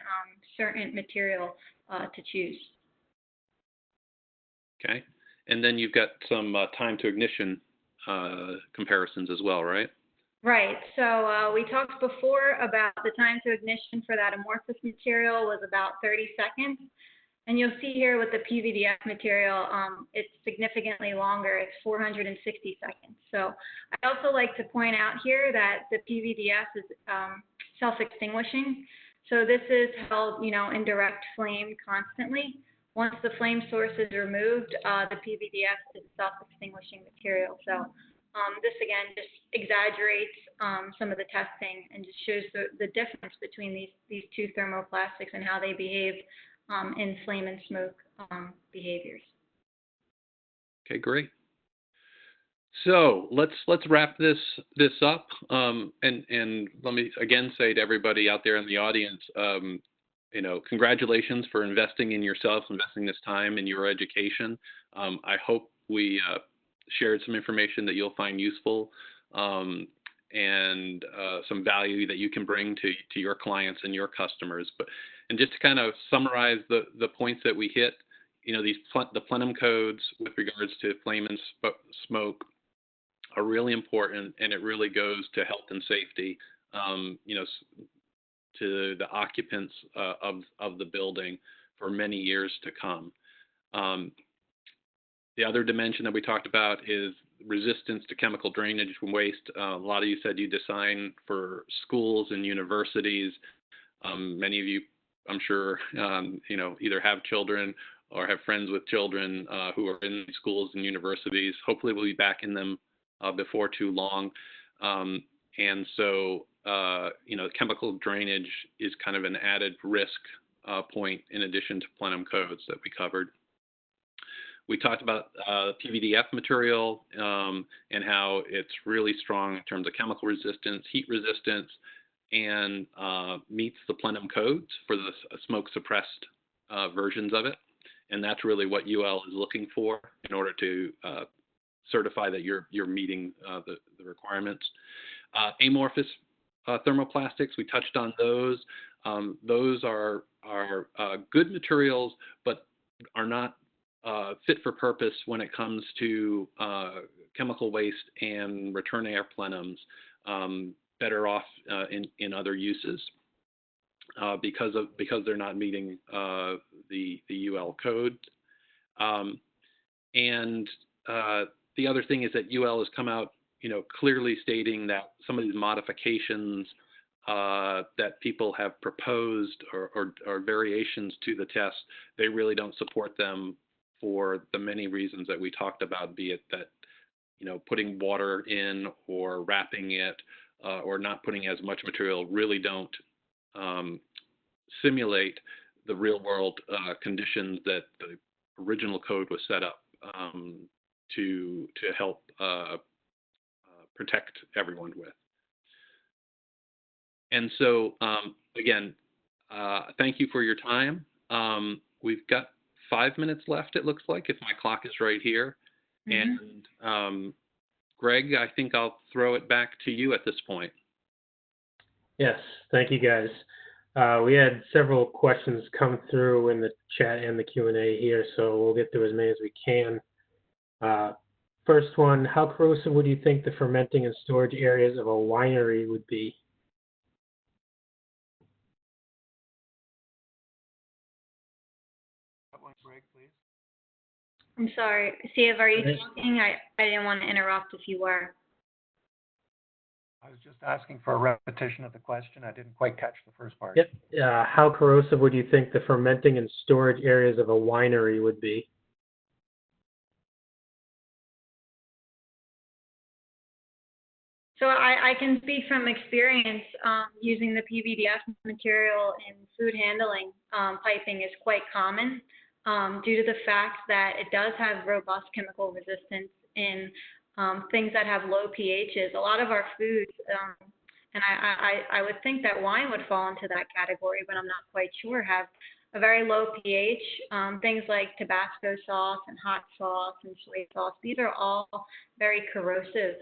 certain material to choose. Okay. And then you've got some time to ignition comparisons as well, right? Right. So we talked before about the time to ignition for that amorphous material was about 30 seconds. And you'll see here with the PVDF material, it's significantly longer. It's 460 seconds. So I also like to point out here that the PVDF is self-extinguishing. So this is held, in direct flame constantly. Once the flame source is removed, the PVDF is a self-extinguishing material. So this, again, just exaggerates some of the testing and just shows the difference between these two thermoplastics and how they behave in flame and smoke behaviors. Okay, great. So let's wrap this up, and let me again say to everybody out there in the audience, congratulations for investing in yourself, investing this time in your education. I hope we shared some information that you'll find useful and some value that you can bring to your clients and your customers. And just to kind of summarize the points that we hit, the Plenum Codes with regards to flame and smoke are really important, and it really goes to health and safety, to the occupants of the building for many years to come. The other dimension that we talked about is resistance to chemical drainage from waste. A lot of you said you design for schools and universities. Many of you, I'm sure, either have children or have friends with children who are in schools and universities. Hopefully we'll be back in them before too long. And so, chemical drainage is kind of an added risk point in addition to Plenum Codes that we covered. We talked about PVDF material and how it's really strong in terms of chemical resistance, heat resistance, and meets the Plenum Codes for the smoke suppressed versions of it. And that's really what UL is looking for in order to certify that you're meeting the requirements. Amorphous thermoplastics, we touched on those. Those are good materials, but are not fit for purpose when it comes to chemical waste and return air plenums. Better off in other uses because they're not meeting the UL code. And the other thing is that UL has come out, clearly stating that some of these modifications that people have proposed or variations to the test, they really don't support them for the many reasons that we talked about, be it that, putting water in or wrapping it or not putting as much material really don't simulate the real world conditions that the original code was set up to help protect everyone with. And so, again, thank you for your time. We've got 5 minutes left, it looks like, if my clock is right here. Mm-hmm. And Greg, I think I'll throw it back to you at this point. Yes, thank you, guys. We had several questions come through in the chat and the Q&A here, so we'll get through as many as we can. First one, how corrosive would you think the fermenting and storage areas of a winery would be? That one, Greg, please. I'm sorry, Steve, are you talking? I didn't want to interrupt if you were. I was just asking for a repetition of the question. I didn't quite catch the first part. Yep. How corrosive would you think the fermenting and storage areas of a winery would be? So I can speak from experience. Using the PVDF material in food handling piping is quite common due to the fact that it does have robust chemical resistance in things that have low pHs. A lot of our foods, and I would think that wine would fall into that category, but I'm not quite sure, have a very low pH. Things like Tabasco sauce and hot sauce and soy sauce, these are all very corrosive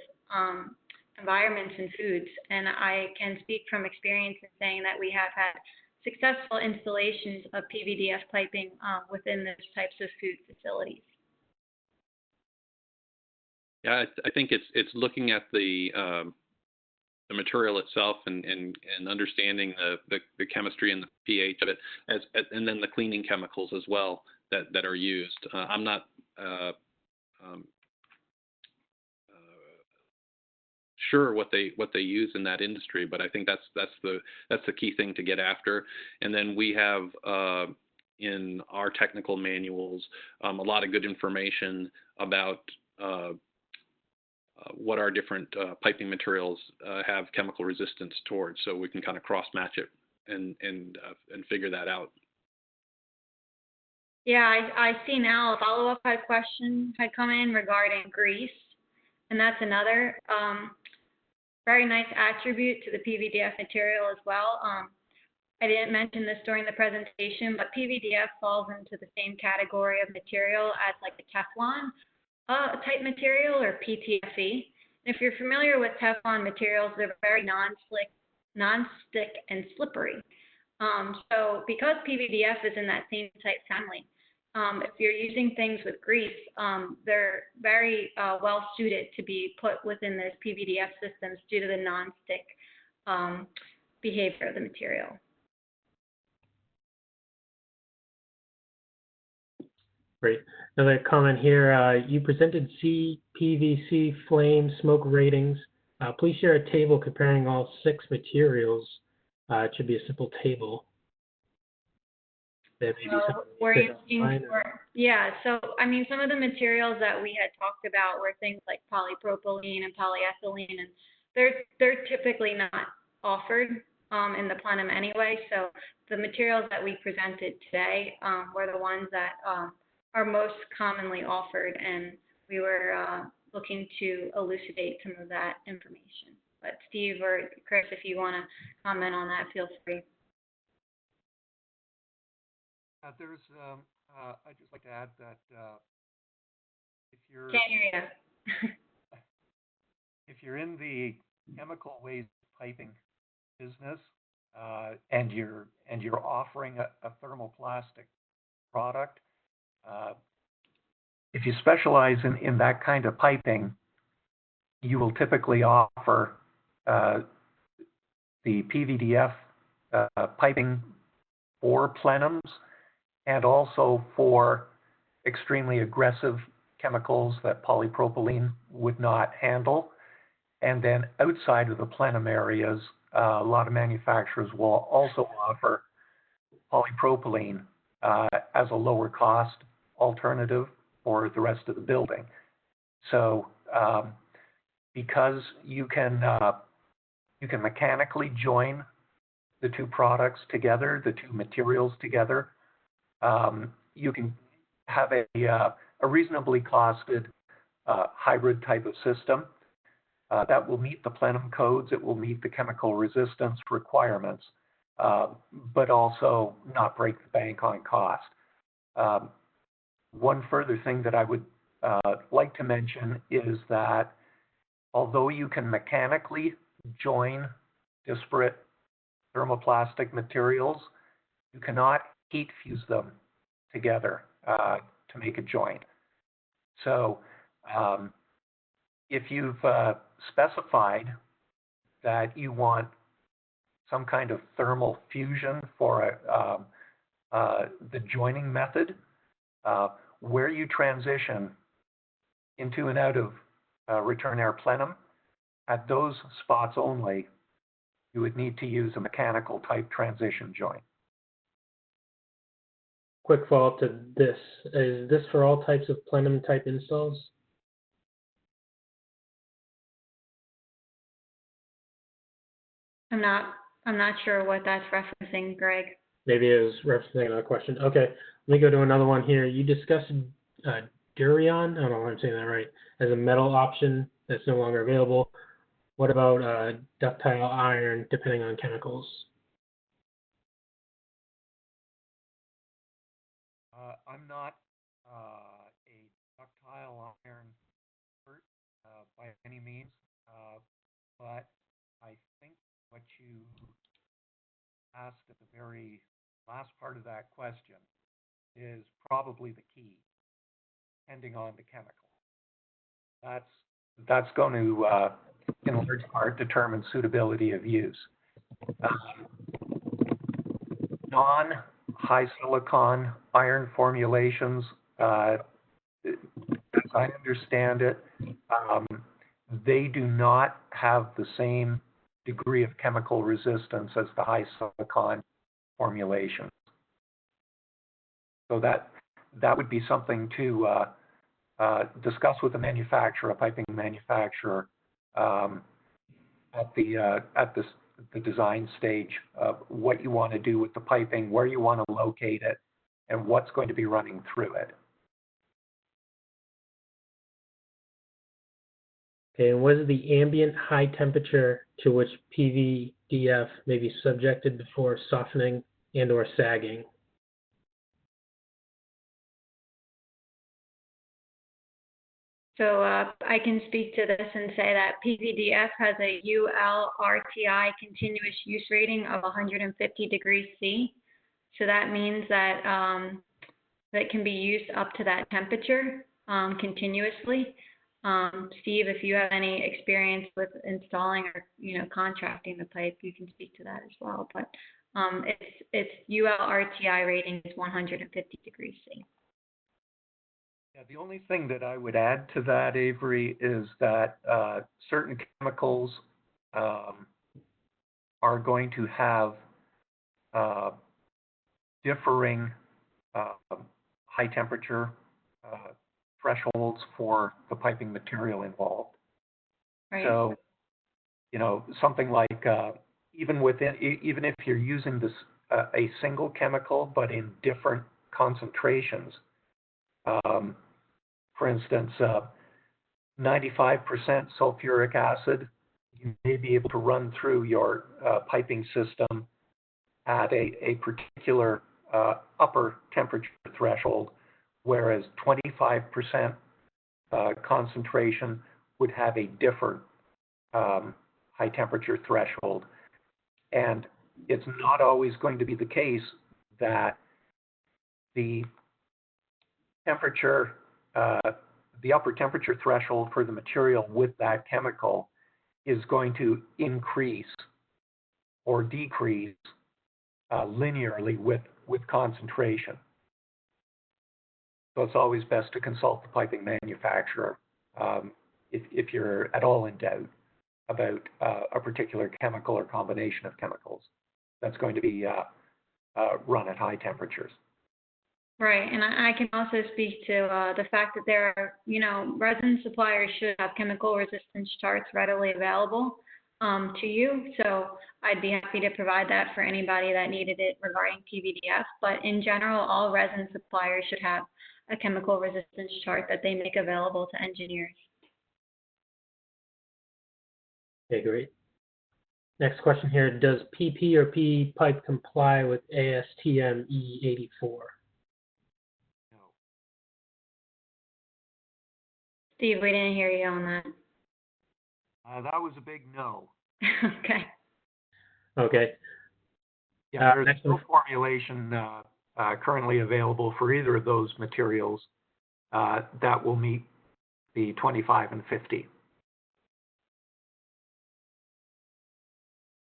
environments in foods. And I can speak from experience in saying that we have had successful installations of PVDF piping within those types of food facilities. Yeah, I think it's looking at the the material itself and understanding the chemistry and the pH of it, and then the cleaning chemicals as well that are used. I'm not sure what they use in that industry, but I think that's the key thing to get after. And then we have in our technical manuals a lot of good information about what our different piping materials have chemical resistance towards, so we can kind of cross match it and figure that out. Yeah, I see now a follow-up question had come in regarding grease, and that's another very nice attribute to the PVDF material as well. I didn't mention this during the presentation, but PVDF falls into the same category of material as like a Teflon type material, or PTFE. And if you're familiar with Teflon materials, they're very non-stick and slippery. So because PVDF is in that same type family, if you're using things with grease, they're very well suited to be put within this PVDF systems due to the non-stick behavior of the material. Great. Another comment here. You presented CPVC flame smoke ratings. Please share a table comparing all 6 materials. It should be a simple table. Were you looking for, yeah, so I mean, some of the materials that we had talked about were things like polypropylene and polyethylene, and they're typically not offered in the plenum anyway. So the materials that we presented today were the ones that are most commonly offered, and we were looking to elucidate some of that information. But Steve or Chris, if you want to comment on that, feel free. I'd just like to add that if you're Can't hear you. if you're in the chemical waste piping business and you're offering a thermoplastic product, if you specialize in that kind of piping, you will typically offer the PVDF piping for plenums, and also for extremely aggressive chemicals that polypropylene would not handle. And then outside of the plenum areas, a lot of manufacturers will also offer polypropylene as a lower cost alternative for the rest of the building. So because you can mechanically join the 2 products together, the 2 materials together, you can have a reasonably costed hybrid type of system that will meet the Plenum Codes. It will meet the chemical resistance requirements, but also not break the bank on cost. One further thing that I would like to mention is that although you can mechanically join disparate thermoplastic materials, you cannot heat fuse them together to make a joint. So if you've specified that you want some kind of thermal fusion for the joining method, where you transition into and out of return air plenum, at those spots only, you would need to use a mechanical type transition joint. Quick follow-up to this. Is this for all types of plenum type installs? I'm not sure what that's referencing, Greg. Maybe it was referencing another question. Okay, let me go to another one here. You discussed Durion, I don't know if I'm saying that right, as a metal option that's no longer available. What about ductile iron, depending on chemicals? I'm not a ductile iron expert by any means, but I think what you asked at the very last part of that question is probably the key, depending on the chemical. That's that's going to, in large part, determine suitability of use. Non-high silicon iron formulations, as I understand it, they do not have the same degree of chemical resistance as the high silicon formulations. So that would be something to discuss with the manufacturer, a piping manufacturer, at the design stage of what you want to do with the piping, where you want to locate it, and what's going to be running through it. Okay, and what is the ambient high temperature to which PVDF may be subjected before softening and or sagging? So I can speak to this and say that PVDF has a UL-RTI continuous use rating of 150 degrees C. So that means that that can be used up to that temperature continuously. Steve, if you have any experience with installing or contracting the pipe, you can speak to that as well. But its UL-RTI rating is 150 degrees C. Yeah, the only thing that I would add to that, Avery, is that certain chemicals are going to have differing high temperature thresholds for the piping material involved. Right. So, something like even if you're using this a single chemical but in different concentrations. For instance, 95% sulfuric acid, you may be able to run through your piping system at a particular upper temperature threshold, whereas 25% concentration would have a different high temperature threshold. And it's not always going to be the case that the temperature, the upper temperature threshold for the material with that chemical is going to increase or decrease linearly with concentration. So it's always best to consult the piping manufacturer if you're at all in doubt about a particular chemical or combination of chemicals that's going to be run at high temperatures. Right, and I can also speak to the fact that there are, resin suppliers should have chemical resistance charts readily available to you. So I'd be happy to provide that for anybody that needed it regarding PVDF. But in general, all resin suppliers should have a chemical resistance chart that they make available to engineers. Okay, great. Next question here, does PP or PE pipe comply with ASTM E84? Steve, we didn't hear you on that. That was a big no. Okay. Okay. Yeah, there's no formulation currently available for either of those materials that will meet the 25 and 50.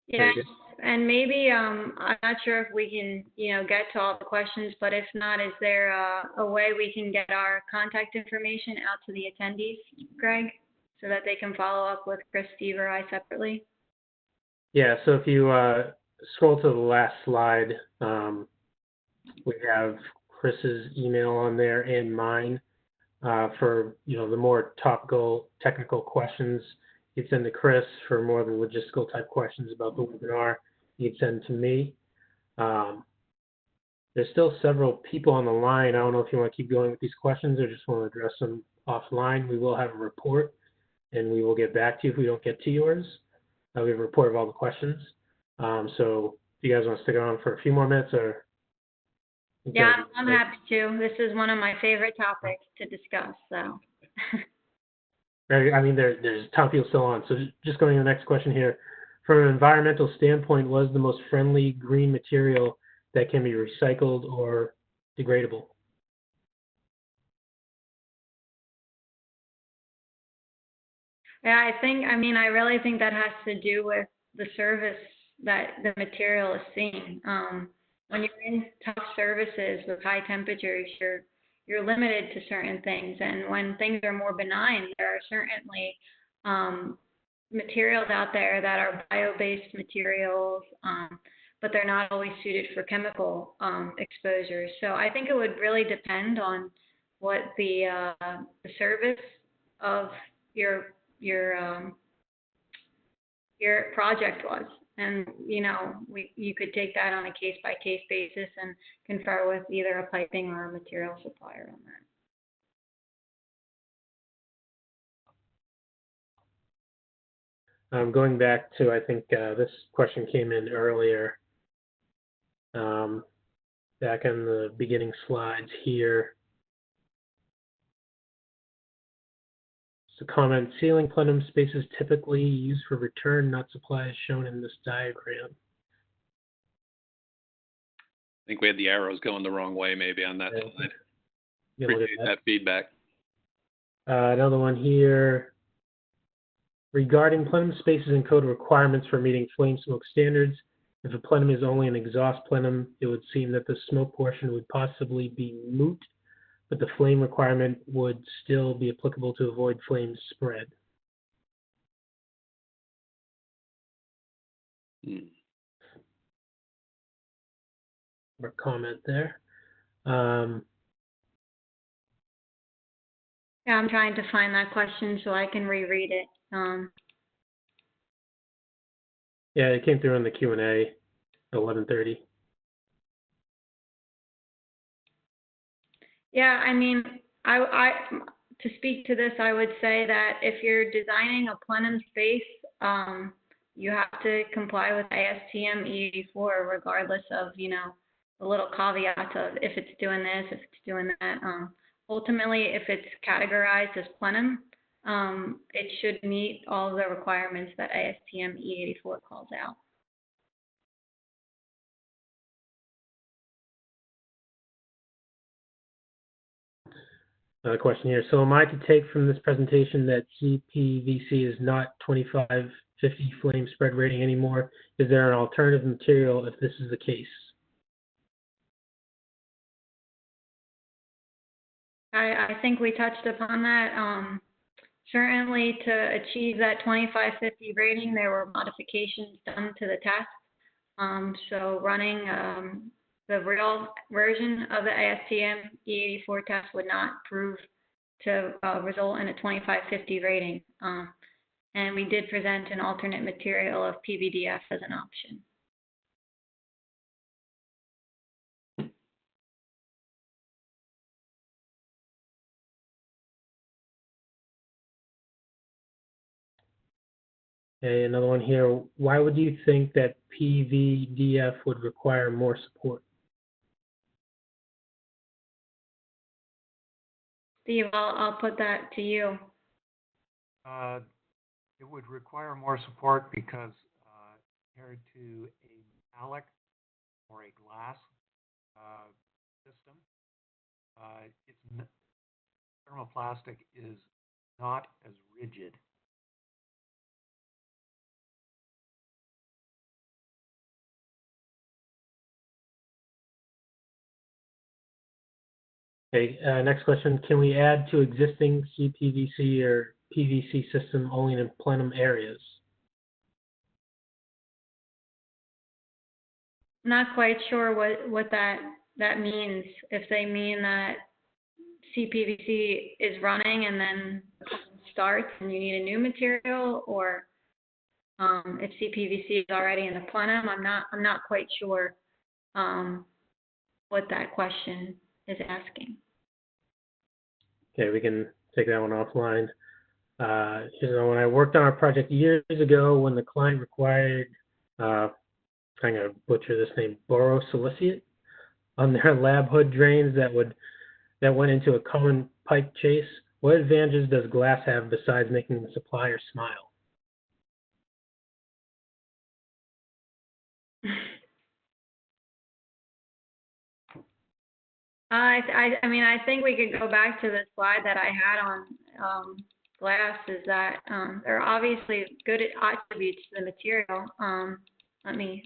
Yeah, and maybe I'm not sure if we can, get to all the questions, but if not, is there a way we can get our contact information out to the attendees, Greg, so that they can follow up with Chris, Steve, or I separately? Yeah, so if you scroll to the last slide, we have Chris's email on there and mine for, the more topical technical questions. You'd send to Chris for more of the logistical type questions about the webinar. You'd send to me. There's still several people on the line. I don't know if you want to keep going with these questions or just want to address them offline. We will have a report, and we will get back to you if we don't get to yours. We have a report of all the questions. So if you guys want to stick around for a few more minutes, or yeah, I'm happy to. This is one of my favorite topics to discuss. So. I mean, there's a ton of people still on. So just going to the next question here. From an environmental standpoint, what is the most friendly green material that can be recycled or degradable? Yeah, I really think that has to do with the service that the material is seeing. When you're in tough services with high temperatures, you're limited to certain things. And when things are more benign, there are certainly materials out there that are bio-based materials, but they're not always suited for chemical exposures. So I think it would really depend on what the service of your project was. And, you could take that on a case-by-case basis and confer with either a piping or a material supplier on that. Going back to, I think this question came in earlier, back in the beginning slides here. So comment, ceiling plenum spaces typically used for return, not supply, as shown in this diagram. I think we had the arrows going the wrong way maybe on that slide. Appreciate that feedback. Another one here. Regarding plenum spaces and code requirements for meeting flame smoke standards, if a plenum is only an exhaust plenum, it would seem that the smoke portion would possibly be moot, but the flame requirement would still be applicable to avoid flame spread. Or comment there. Yeah, I'm trying to find that question so I can reread it. Yeah, it came through in the Q&A at 11:30. Yeah, I to speak to this, I would say that if you're designing a plenum space, you have to comply with ASTM E84, regardless of, the little caveats of if it's doing this, if it's doing that. Ultimately, if it's categorized as plenum, it should meet all of the requirements that ASTM E84 calls out. Another question here. So am I to take from this presentation that CPVC is not 2550 flame spread rating anymore? Is there an alternative material if this is the case? I think we touched upon that. Certainly to achieve that 2550 rating, there were modifications done to the test. So running the real version of the ASTM E84 test would not prove to result in a 2550 rating. And we did present an alternate material of PVDF as an option. Okay, another one here. Why would you think that PVDF would require more support? Steve, I'll put that to you. It would require more support because compared to a metallic or a glass system, thermoplastic is not as rigid. Okay, next question. Can we add to existing CPVC or PVC system only in plenum areas? Not quite sure what that means. If they mean that CPVC is running and then starts and you need a new material, or if CPVC is already in the plenum, I'm not quite sure what that question is asking. Okay, we can take that one offline. When I worked on a project years ago, when the client required, I'm going to butcher this name, borosilicate on their lab hood drains that went into a common pipe chase, what advantages does glass have besides making the supplier smile? I think we could go back to the slide that I had on glass is that there are obviously good attributes to the material. Let me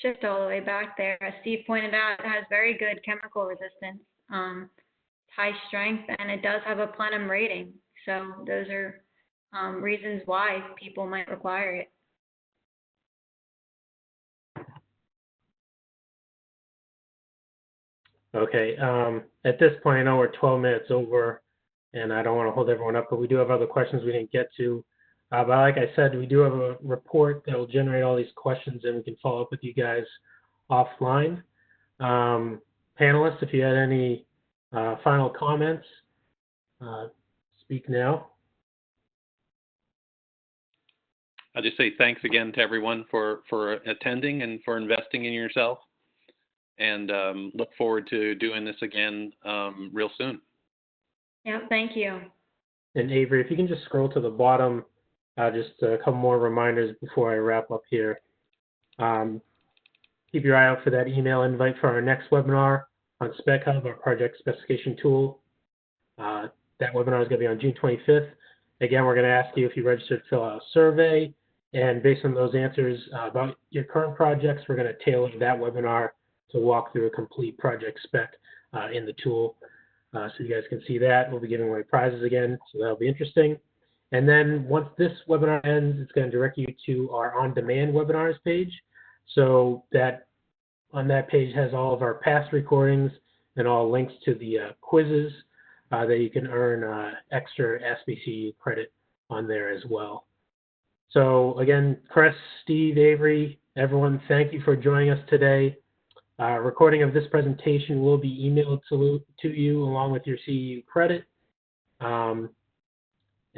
shift all the way back there. As Steve pointed out, it has very good chemical resistance, high strength, and it does have a Plenum rating. So those are reasons why people might require it. Okay. At this point, I know we're 12 minutes over, and I don't want to hold everyone up, but we do have other questions we didn't get to. But like I said, we do have a report that will generate all these questions, and we can follow up with you guys offline. Panelists, if you had any final comments, speak now. I'll just say thanks again to everyone for attending and for investing in yourself, and look forward to doing this again real soon. Yeah, thank you. And Avery, if you can just scroll to the bottom, just a couple more reminders before I wrap up here. Keep your eye out for that email invite for our next webinar on Spec Hub, our project specification tool. That webinar is going to be on June 25th. Again, we're going to ask you if you registered to fill out a survey, and based on those answers about your current projects, we're going to tailor that webinar to walk through a complete project spec in the tool. So you guys can see that. We'll be giving away prizes again, so that'll be interesting. And then once this webinar ends, it's going to direct you to our on-demand webinars page. So that on that page has all of our past recordings and all links to the quizzes that you can earn extra SBC credit on there as well. So again, Chris, Steve, Avery, everyone, thank you for joining us today. Recording of this presentation will be emailed to you along with your CEU credit.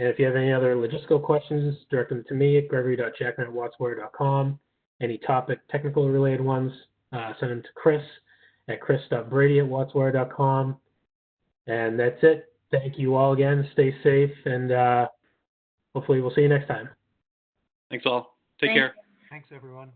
And if you have any other logistical questions, direct them to me at gregory.jackman@wattswater.com. Any topic, technical related ones, send them to Chris at chris.brady@wattswater.com. And that's it. Thank you all again. Stay safe, and hopefully we'll see you next time. Thanks all. Take care. Thanks, everyone.